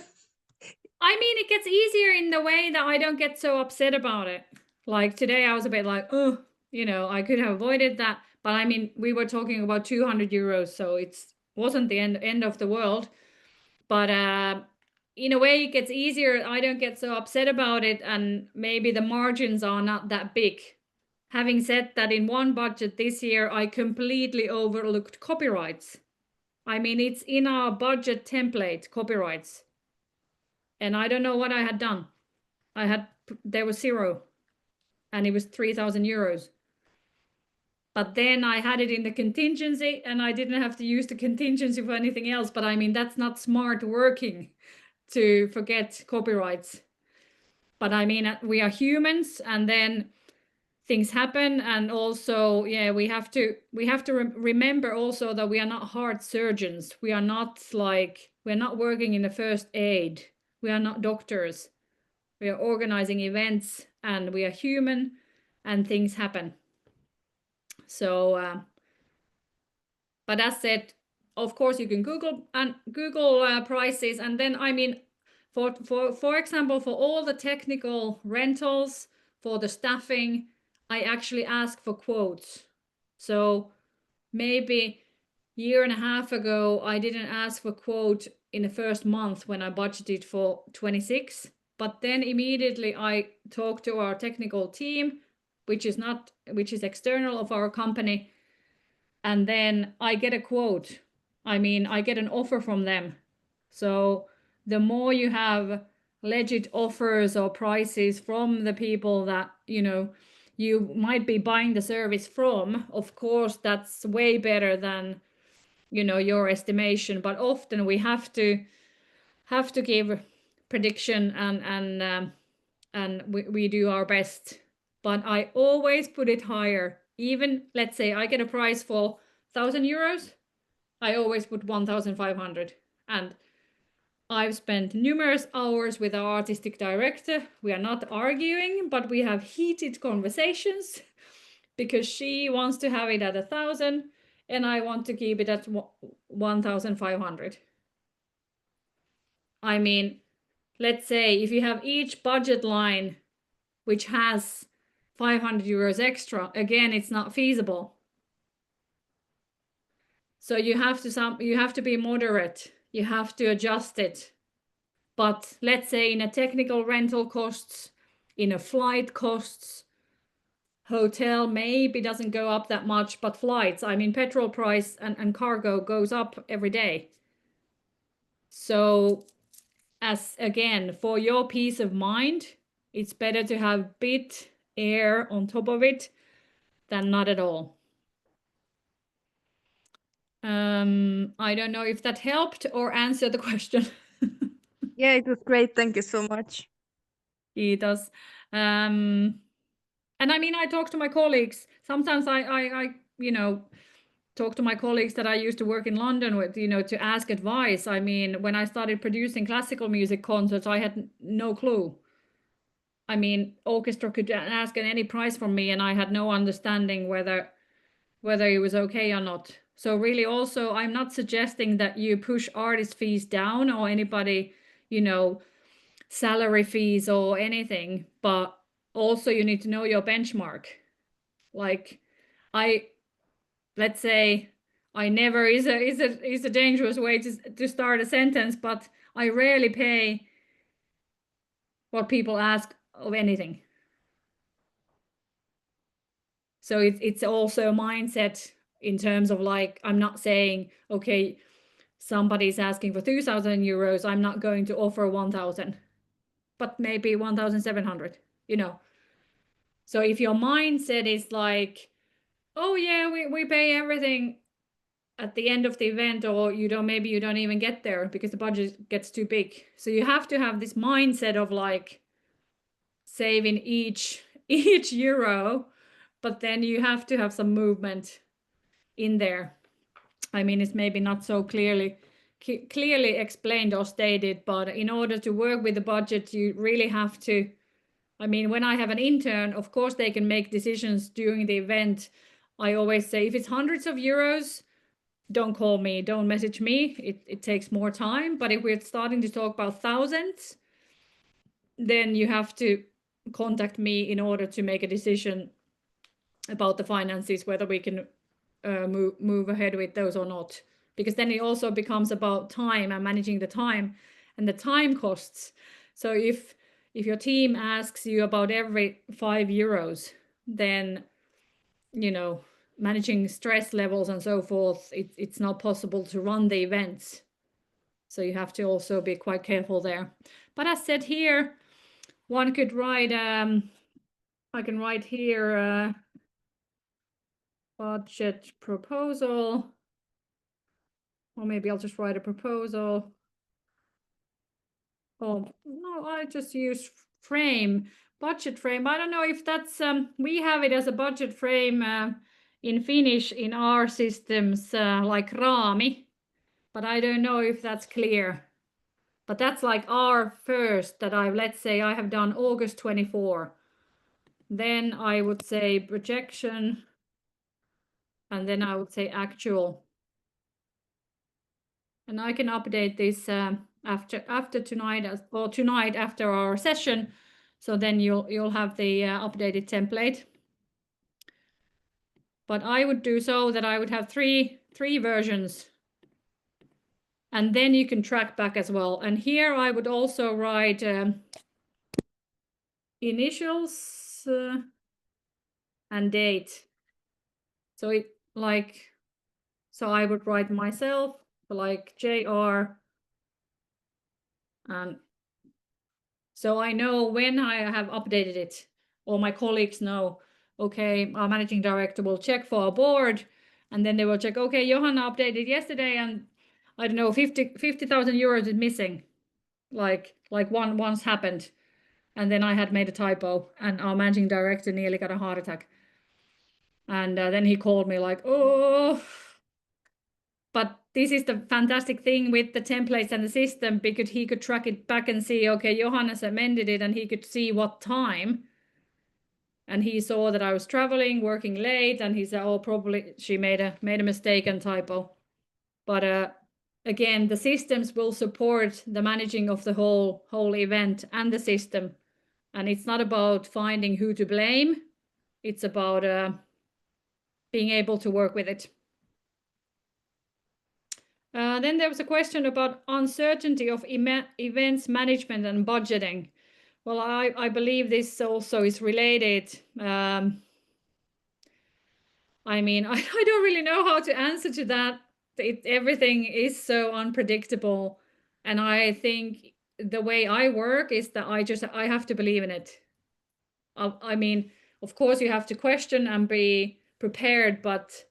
I mean, it gets easier in the way that I don't get so upset about it. Like today, I was a bit like, oh, I could have avoided that. But I mean, we were talking about 200 euros, so it wasn't the end of the world. But in a way, it gets easier. I don't get so upset about it, and maybe the margins are not that big. Having said that, in one budget this year, I completely overlooked copyrights. I mean, it's in our budget template, copyrights. And I don't know what I had done. There was 0, and it was 3,000 euros. But then I had it in the contingency, and I didn't have to use the contingency for anything else. But I mean, that's not smart working to forget copyrights. But I mean, we are humans, and then things happen. And also, yeah, we have to remember also that we are not heart surgeons. We're not working in the first aid. We are not doctors. We are organizing events, and we are human, and things happen. So, but as said, of course, you can Google prices, and then I mean, for example, for all the technical rentals, for the staffing, I actually ask for quotes. So maybe year and a half ago, I didn't ask for quote in the first month when I budgeted for 26. But then immediately I talked to our technical team, which is external of our company, and then I get a quote. I mean, I get an offer from them. So the more you have legit offers or prices from the people that you might be buying the service from, of course, that's way better than your estimation. But often we have to give prediction, and we do our best. But I always put it higher. Even let's say I get a price for 1,000 euros, I always put 1,500. And I've spent numerous hours with our artistic director. We are not arguing, but we have heated conversations because she wants to have it at 1,000 and I want to keep it at 1,500. I mean, let's say if you have each budget line which has 500 euros extra, again, it's not feasible. So you have to be moderate. You have to adjust it. But let's say in a technical rental costs, in a flight costs, hotel maybe doesn't go up that much, but flights, I mean, petrol price and cargo goes up every day. So as again, for your peace of mind, it's better to have bit air on top of it than not at all. I don't know if that helped or answered the question. Yeah, it was great. Thank you so much. Kiitos. And I mean, I talk to my colleagues. Sometimes I talk to my colleagues that I used to work in London with, to ask advice. I mean, when I started producing classical music concerts, I had no clue. I mean, orchestra could ask any price from me, and I had no understanding whether it was okay or not. So really, also, I'm not suggesting that you push artist fees down or anybody, salary fees or anything, but also you need to know your benchmark. Like, let's say I never is a dangerous way to start a sentence, but I rarely pay what people ask of anything. So it's also a mindset in terms of like, I'm not saying, okay, somebody's asking for 2,000 euros, I'm not going to offer 1,000, but maybe 1,700, So if your mindset is like, Oh yeah, we pay everything at the end of the event, or maybe you don't even get there because the budget gets too big. So you have to have this mindset of like saving each euro, but then you have to have some movement in there. I mean, it's maybe not so clearly explained or stated, but in order to work with the budget, you really have to. I mean, when I have an intern, of course they can make decisions during the event. I always say if it's hundreds of euros, don't call me, don't message me. It takes more time. But if we're starting to talk about thousands, then you have to contact me in order to make a decision about the finances, whether we can move ahead with those or not. Because then it also becomes about time and managing the time and the time costs. So if your team asks you about every 5 euros, then managing stress levels and so forth, it's not possible to run the events. So you have to also be quite careful there. But as said here, one could write, I can write here, budget proposal, or maybe I'll just write a proposal. Oh, no, I just use frame, budget frame. I don't know if that's, we have it as a budget frame in Finnish in our systems, like raami, but I don't know if that's clear. But that's like our first that let's say I have done August 24. Then I would say projection, and then I would say actual. And I can update this after tonight, or tonight after our session. So then you'll have the updated template. But I would do so that I would have three versions. And then you can track back as well. And here I would also write initials and date. So I would write myself like JR, and so I know when I have updated it, or my colleagues know, okay, our managing director will check for our board, and then they will check, okay, Johanna updated yesterday, and I don't know, 50,000 euros is missing, like once happened, and then I had made a typo, and our managing director nearly got a heart attack, and then he called me like, oh. But this is the fantastic thing with the templates and the system, because he could track it back and see, okay, Johannes amended it, and he could see what time. And he saw that I was traveling, working late, and he said, oh, probably she made a mistake and typo. But again, the systems will support the managing of the whole event and the system. And it's not about finding who to blame. It's about being able to work with it. Then there was a question about uncertainty of events management and budgeting. Well, I believe this also is related. I mean, I don't really know how to answer to that. Everything is so unpredictable. And I think the way I work is that I have to believe in it. I mean, of course, you have to question and be prepared, but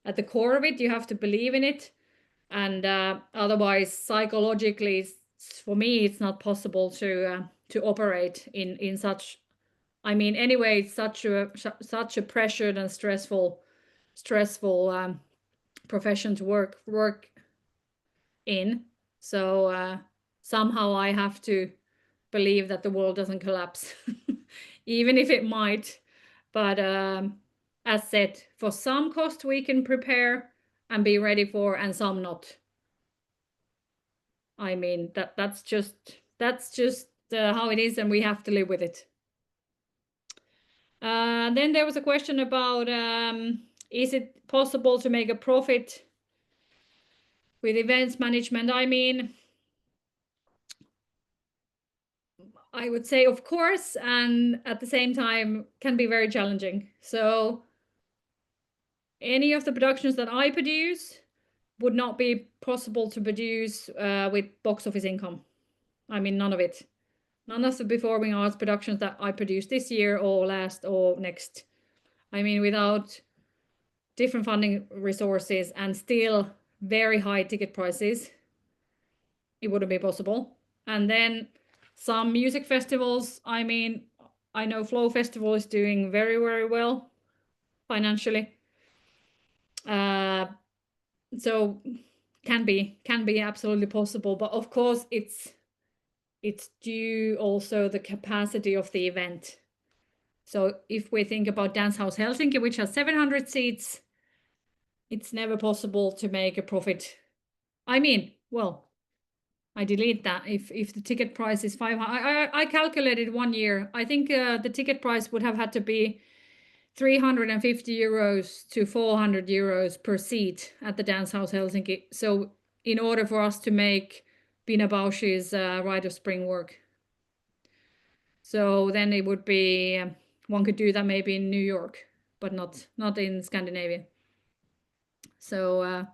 at the core of it, you have to believe in it. And otherwise, psychologically, for me, it's not possible to operate in such. I mean, anyway, it's such a pressured and stressful profession to work in. So somehow I have to believe that the world doesn't collapse, even if it might. But as said, for some cost we can prepare and be ready for, and some not. I mean, that's just how it is, and we have to live with it. Then there was a question about is it possible to make a profit with events management? I mean, I would say, of course, and at the same time can be very challenging. So any of the productions that I produce would not be possible to produce with box office income. I mean, none of it. None of the performing arts productions that I produced this year or last or next. I mean, without different funding resources and still very high ticket prices, it wouldn't be possible. And then some music festivals, I mean, I know Flow Festival is doing very, very well financially. So can be absolutely possible, but of course it's due also the capacity of the event. So if we think about Dance House Helsinki, which has 700 seats, it's never possible to make a profit. I mean, well, I delete that. If the ticket price is 500, I calculated 1 year. I think the ticket price would have had to be 350 euros to 400 euros per seat at the Dance House Helsinki. So in order for us to make Bina Bausch's Rite of Spring work. So then it would be, one could do that maybe in New York, but not in Scandinavia. So,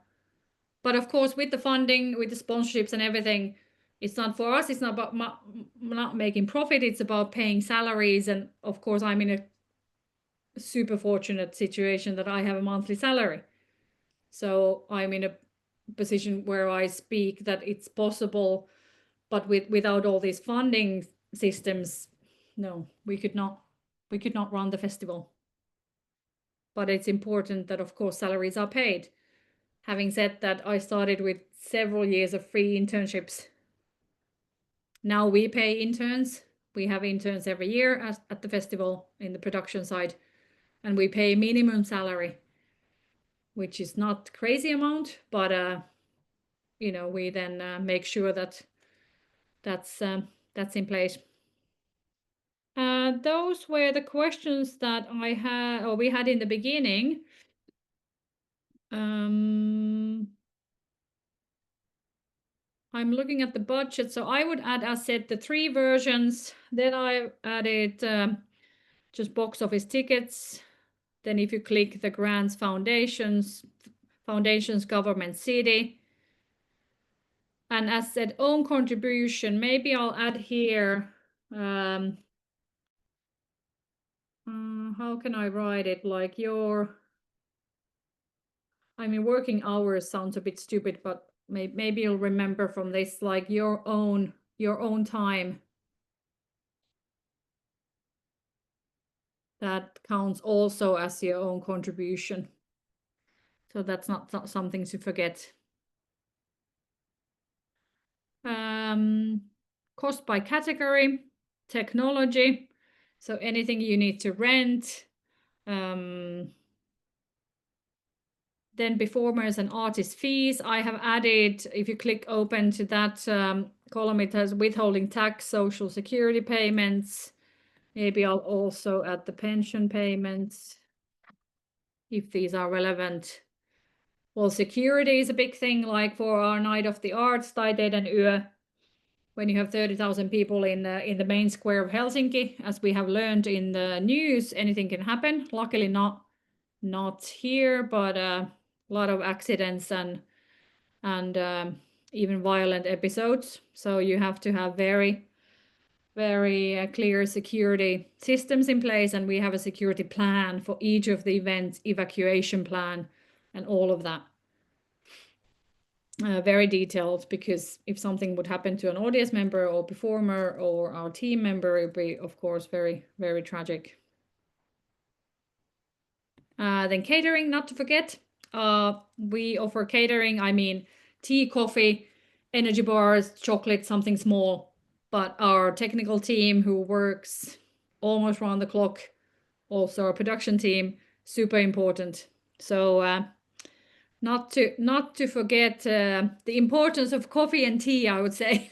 but of course, with the funding, with the sponsorships and everything, it's not for us. It's not about not making profit. It's about paying salaries. And of course, I'm in a super fortunate situation that I have a monthly salary. So I'm in a position where I speak that it's possible, but without all these funding systems, no, we could not run the festival. But it's important that, of course, salaries are paid. Having said that, I started with several years of free internships. Now we pay interns. We have interns every year at the festival in the production side, and we pay minimum salary, which is not crazy amount, but you know, we then make sure that that's in place. Those were the questions that I had, or we had in the beginning. I'm looking at the budget, so I would add, as said, the 3 versions. Then I added just box office tickets. Then if you click the grants, foundations, government, city. And as said, own contribution, maybe I'll add here, how can I write it? Like I mean, working hours sounds a bit stupid, but maybe you'll remember from this, like your own time. That counts also as your own contribution. So that's not something to forget. Cost by category, technology. So anything you need to rent. Then performers and artist fees. I have added, if you click open to that column, it has withholding tax, social security payments. Maybe I'll also add the pension payments if these are relevant. Well, security is a big thing, like for our Night of the Arts, Taiteiden Yö, when you have 30,000 people in the main square of Helsinki. As we have learned in the news, anything can happen. Luckily not here, but a lot of accidents and even violent episodes. So you have to have very clear security systems in place, and we have a security plan for each of the events, evacuation plan, and all of that. Very detailed, because if something would happen to an audience member or performer or our team member, it would be, of course, very, very tragic. Then catering, not to forget. We offer catering, I mean, tea, coffee, energy bars, chocolate, something small. But our technical team, who works almost round the clock, also our production team, super important. So not to forget the importance of coffee and tea, I would say,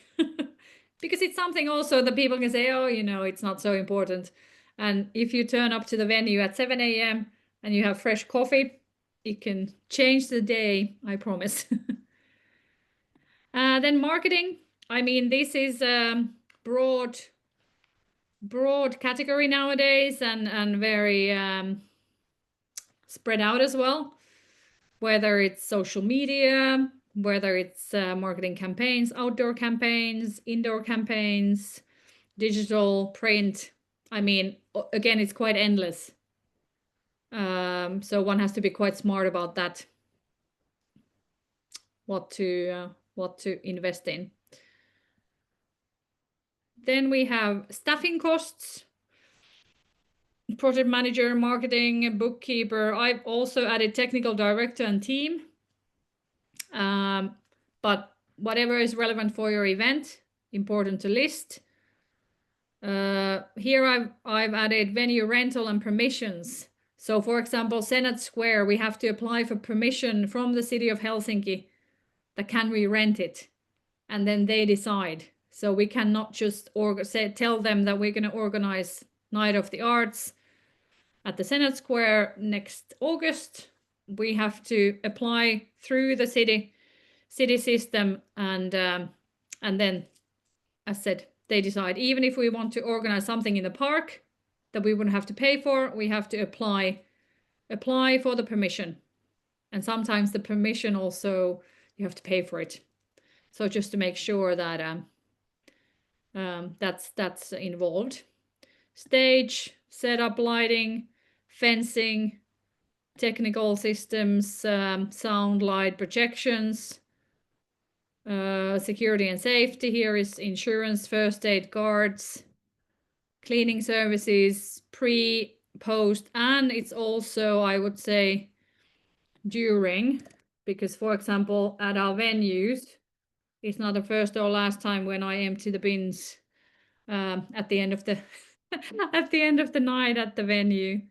because it's something also that people can say, oh, you know, it's not so important. And if you turn up to the venue at 7 a.m. and you have fresh coffee, it can change the day, I promise. Then marketing. I mean, this is broad category nowadays, and very spread out as well. Whether it's social media, whether it's marketing campaigns, outdoor campaigns, indoor campaigns, digital, print. I mean, again, it's quite endless. So one has to be quite smart about that, what to invest in. Then we have staffing costs, project manager, marketing, bookkeeper. I've also added technical director and team. But whatever is relevant for your event, important to list. Here I've added venue rental and permissions. So for example, Senate Square, we have to apply for permission from the city of Helsinki that can we rent it, and then they decide. So we cannot just tell them that we're going to organize Night of the Arts at the Senate Square next August. We have to apply through the city system, and then, as said, they decide. Even if we want to organize something in the park that we wouldn't have to pay for, we have to apply for the permission, and sometimes the permission also you have to pay for it. So just to make sure that that's involved. Stage setup, lighting, fencing, technical systems, sound, light, projections, security and safety. Here is insurance, first aid, guards, cleaning services, pre, post, and it's also, I would say, during, because for example, at our venues, it's not the first or last time when I empty the bins at the end of the at the end of the night at the venue.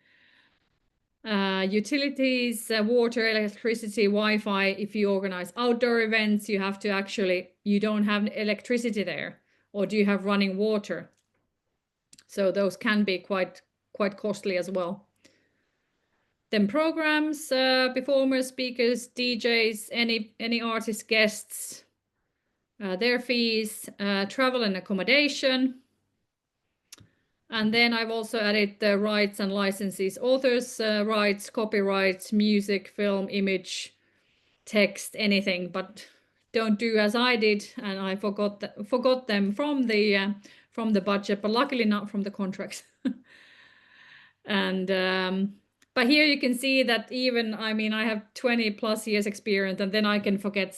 Utilities, water, electricity, Wi-Fi. If you organize outdoor events, you have to you don't have electricity there, or do you have running water? So those can be quite costly as well. Then programs, performers, speakers, DJs, any artist guests, their fees, travel and accommodation. And then I've also added the rights and licenses, authors' rights, copyrights, music, film, image, text, anything. But don't do as I did, and I forgot them from the budget, but luckily not from the contracts. And but here you can see that even, I mean, I have 20+ years experience, and then I can forget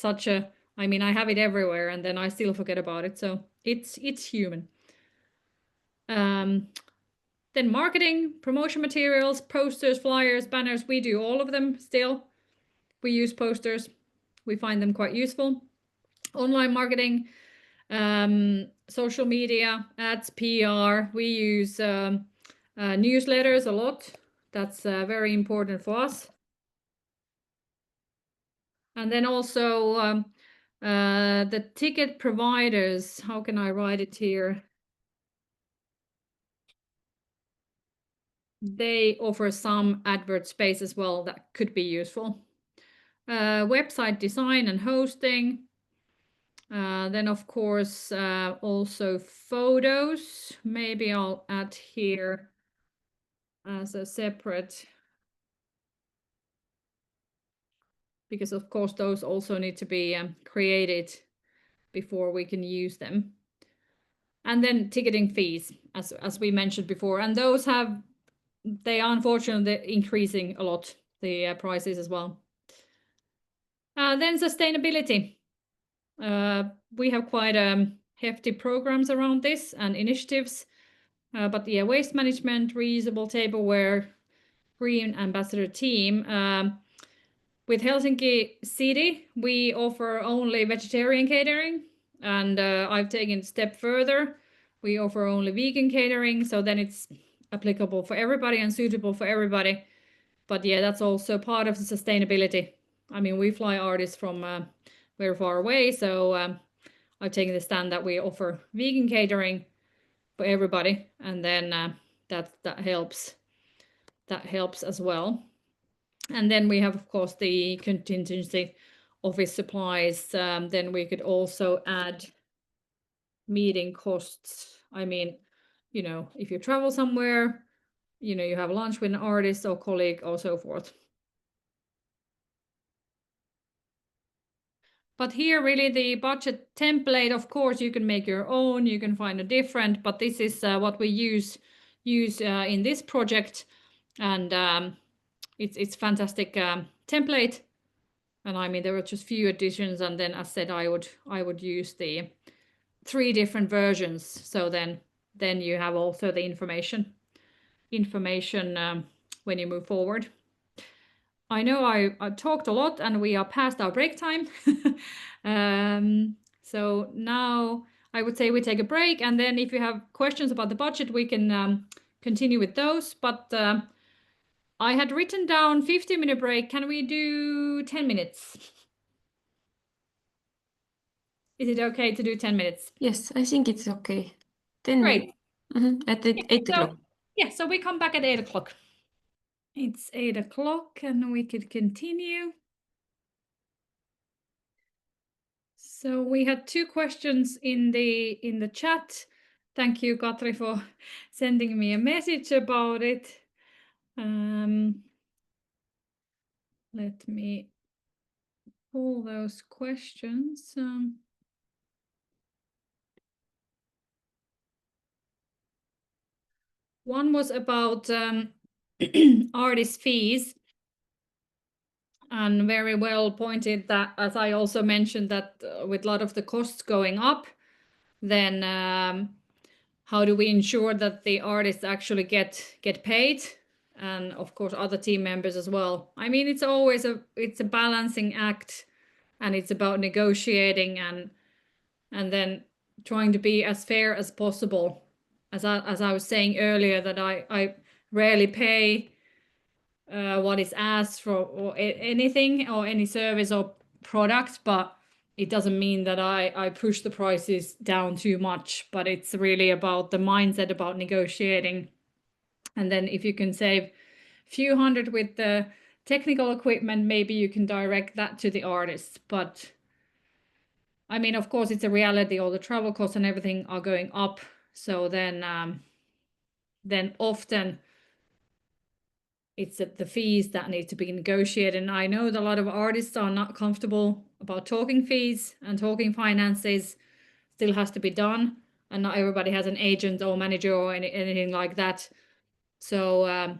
I mean, I have it everywhere, and then I still forget about it. So it's human. Then marketing, promotion materials, posters, flyers, banners, we do all of them still. We use posters. We find them quite useful. Online marketing, social media, ads, PR. We use newsletters a lot. That's very important for us. And then also the ticket providers, how can I write it here? They offer some advert space as well that could be useful. Website design and hosting. Then of course also photos. Maybe I'll add here as a separate, because of course those also need to be created before we can use them. And then ticketing fees, as we mentioned before, and those they are unfortunately increasing a lot, the prices as well. Then sustainability. We have quite hefty programs around this and initiatives, but yeah, waste management, reusable tableware, green ambassador team. With Helsinki City, we offer only vegetarian catering, and I've taken it a step further. We offer only vegan catering, so then it's applicable for everybody and suitable for everybody. But yeah, that's also part of the sustainability. I mean, we fly artists from very far away, so I've taken the stand that we offer vegan catering for everybody, and then that helps. That helps as well. And then we have, of course, the contingency office supplies. Then we could also add meeting costs. I mean, you know, if you travel somewhere, you know, you have lunch with an artist or colleague or so forth. But here really the budget template, of course, you can make your own, you can find a different, but this is what we use in this project. And it's fantastic template. And I mean, there were just few additions, and then as said, I would use the 3 different versions. So then you have also the information when you move forward. I know I talked a lot, and we are past our break time. So now I would say we take a break, and then if you have questions about the budget, we can continue with those. But I had written down 15-minute break. Can we do 10 minutes? Is it okay to do 10 minutes? Yes, I think it's okay. 10 Great. minutes. At 8 o'clock. Yeah, so we come back at 8 o'clock. It's 8 o'clock and we could continue. So we had 2 questions in the chat. Thank you, Katri, for sending me a message about it. Let me pull those questions. One was about artist fees, and very well pointed that, as I also mentioned, that with a lot of the costs going up, then how do we ensure that the artists actually get paid, and of course other team members as well. I mean, it's always a balancing act, and it's about negotiating and then trying to be as fair as possible. As I was saying earlier, that I rarely pay what is asked for, or anything, or any service or product, but it doesn't mean that I push the prices down too much, but it's really about the mindset about negotiating. And then if you can save a few hundred with the technical equipment, maybe you can direct that to the artists. But I mean, of course, it's a reality, all the travel costs and everything are going up. So then often it's the fees that need to be negotiated. And I know that a lot of artists are not comfortable about talking fees, and talking finances still has to be done. And not everybody has an agent or manager or anything like that. So,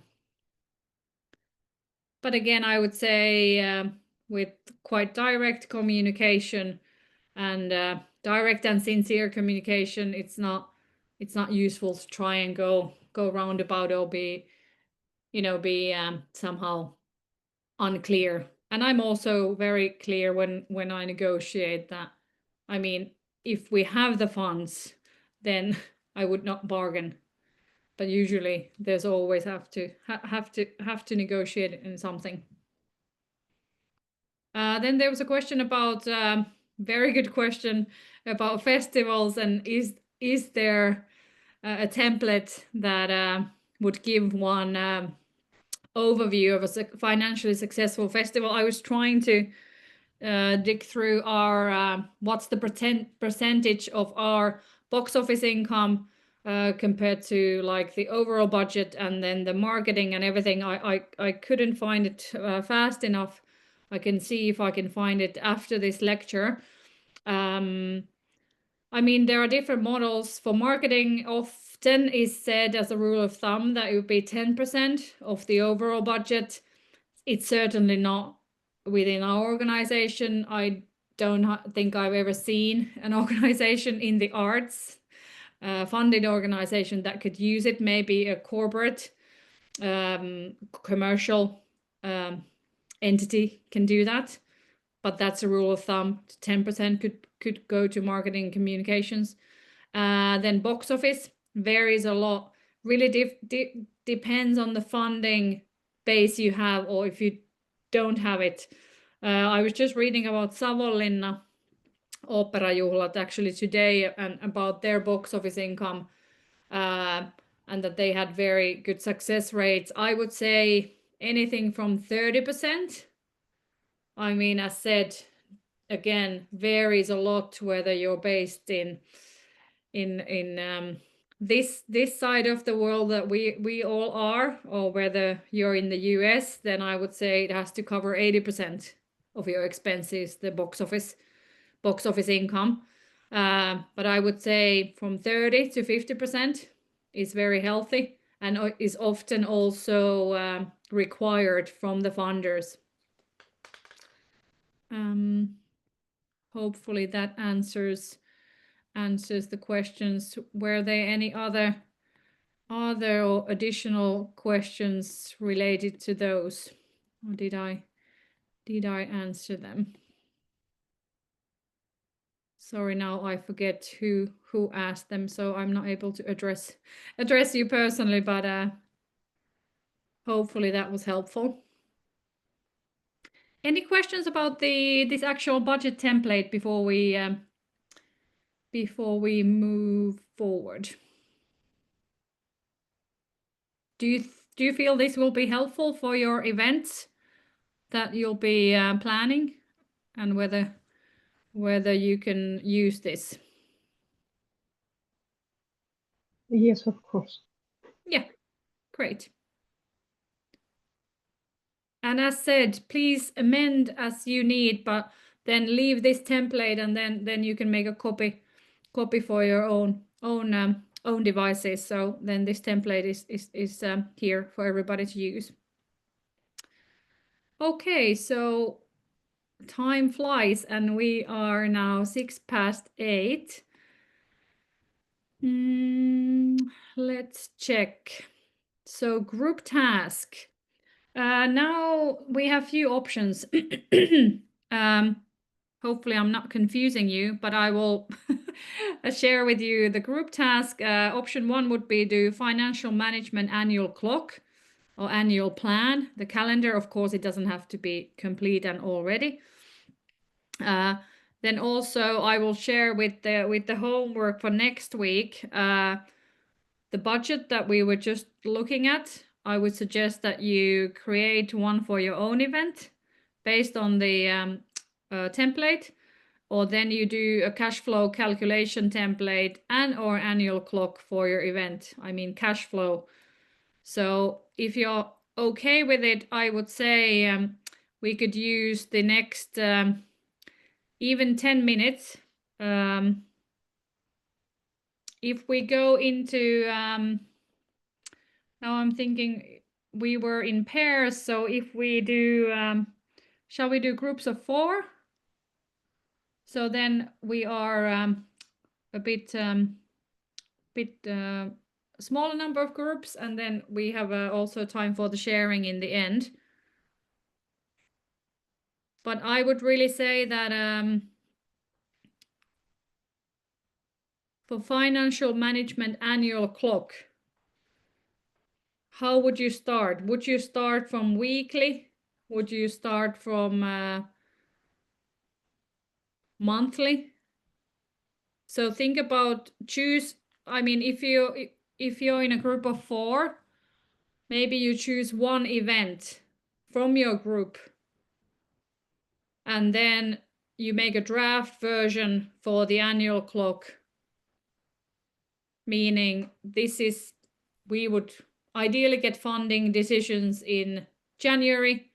but again, I would say with quite direct communication and direct and sincere communication, it's not useful to try and go roundabout or be somehow unclear. And I'm also very clear when I negotiate that, I mean, if we have the funds, then I would not bargain. But usually there's always have to negotiate in something. Then there was a question about very good question about festivals, and is there a template that would give one overview of a financially successful festival? I was trying to dig through our what's the percentage of our box office income compared to like the overall budget, and then the marketing and everything. I couldn't find it fast enough. I can see if I can find it after this lecture. I mean, there are different models for marketing. Often is said as a rule of thumb that it would be 10% of the overall budget. It's certainly not within our organization. I don't think I've ever seen an organization in the arts, funded organization, that could use it. Maybe a corporate commercial entity can do that, but that's a rule of thumb. 10% could go to marketing and communications. Then box office varies a lot. Really depends on the funding base you have, or if you don't have it. I was just reading about Savonlinna Oopperajuhlat actually today, and about their box office income, and that they had very good success rates. I would say anything from 30%. I mean, as said, again, varies a lot whether you're based in this side of the world that we all are, or whether you're in the US. Then I would say it has to cover 80% of your expenses, the box office income. But I would say from 30 to 50% is very healthy, and is often also required from the funders. Hopefully that answers the questions. Were there any other or additional questions related to those, or did I answer them? Sorry, now I forget who asked them, so I'm not able to address you personally, but hopefully that was helpful. Any questions about this actual budget template before we move forward? Do you feel this will be helpful for your events that you'll be planning, and whether you can use this? Yes, of course. Yeah, great. And as said, please amend as you need, but then leave this template, and then you can make a copy for your own devices. So then this template is here for everybody to use. Okay, so time flies, and we are now 8:06. Let's check. So group task. Now we have few options. Hopefully I'm not confusing you, but I will share with you the group task. Option 1 would be do financial management annual clock or annual plan. The calendar, of course, it doesn't have to be complete and already. Then also I will share with the homework for next week the budget that we were just looking at. I would suggest that you create one for your own event based on the template, or then you do a cash flow calculation template and or annual clock for your event. I mean cash flow. So if you're okay with it, I would say we could use the next even 10 minutes. If we go into, now I'm thinking we were in pairs, so if we do, shall we do groups of 4? So then we are a bit smaller number of groups, and then we have also time for the sharing in the end. But I would really say that for financial management annual clock, how would you start? Would you start from weekly? Would you start from monthly? So think about choose. I mean, if you're in a group of 4, maybe you choose one event from your group, and then you make a draft version for the annual clock, meaning we would ideally get funding decisions in January,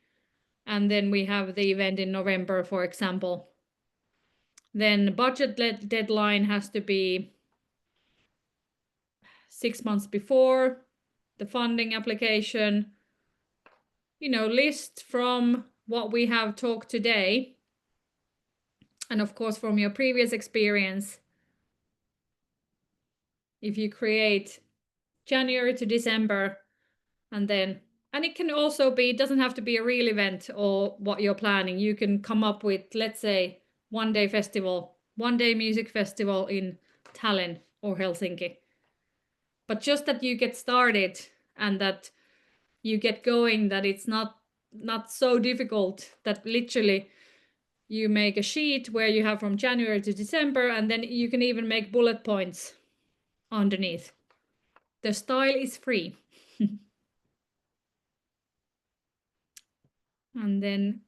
and then we have the event in November, for example. Then budget deadline has to be 6 months before the funding application. List from what we have talked today, and of course from your previous experience. If you create January to December, and it can also be, it doesn't have to be a real event or what you're planning. You can come up with, let's say, one-day music festival in Tallinn or Helsinki. But just that you get started and that you get going, that it's not so difficult, that literally you make a sheet where you have from January to December, and then you can even make bullet points underneath. The style is free. And then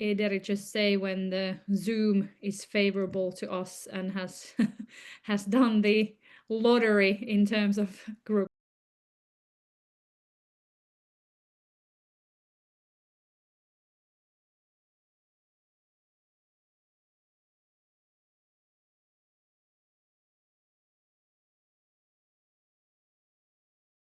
Ederi just say when the Zoom is favorable to us and has done the lottery in terms of group.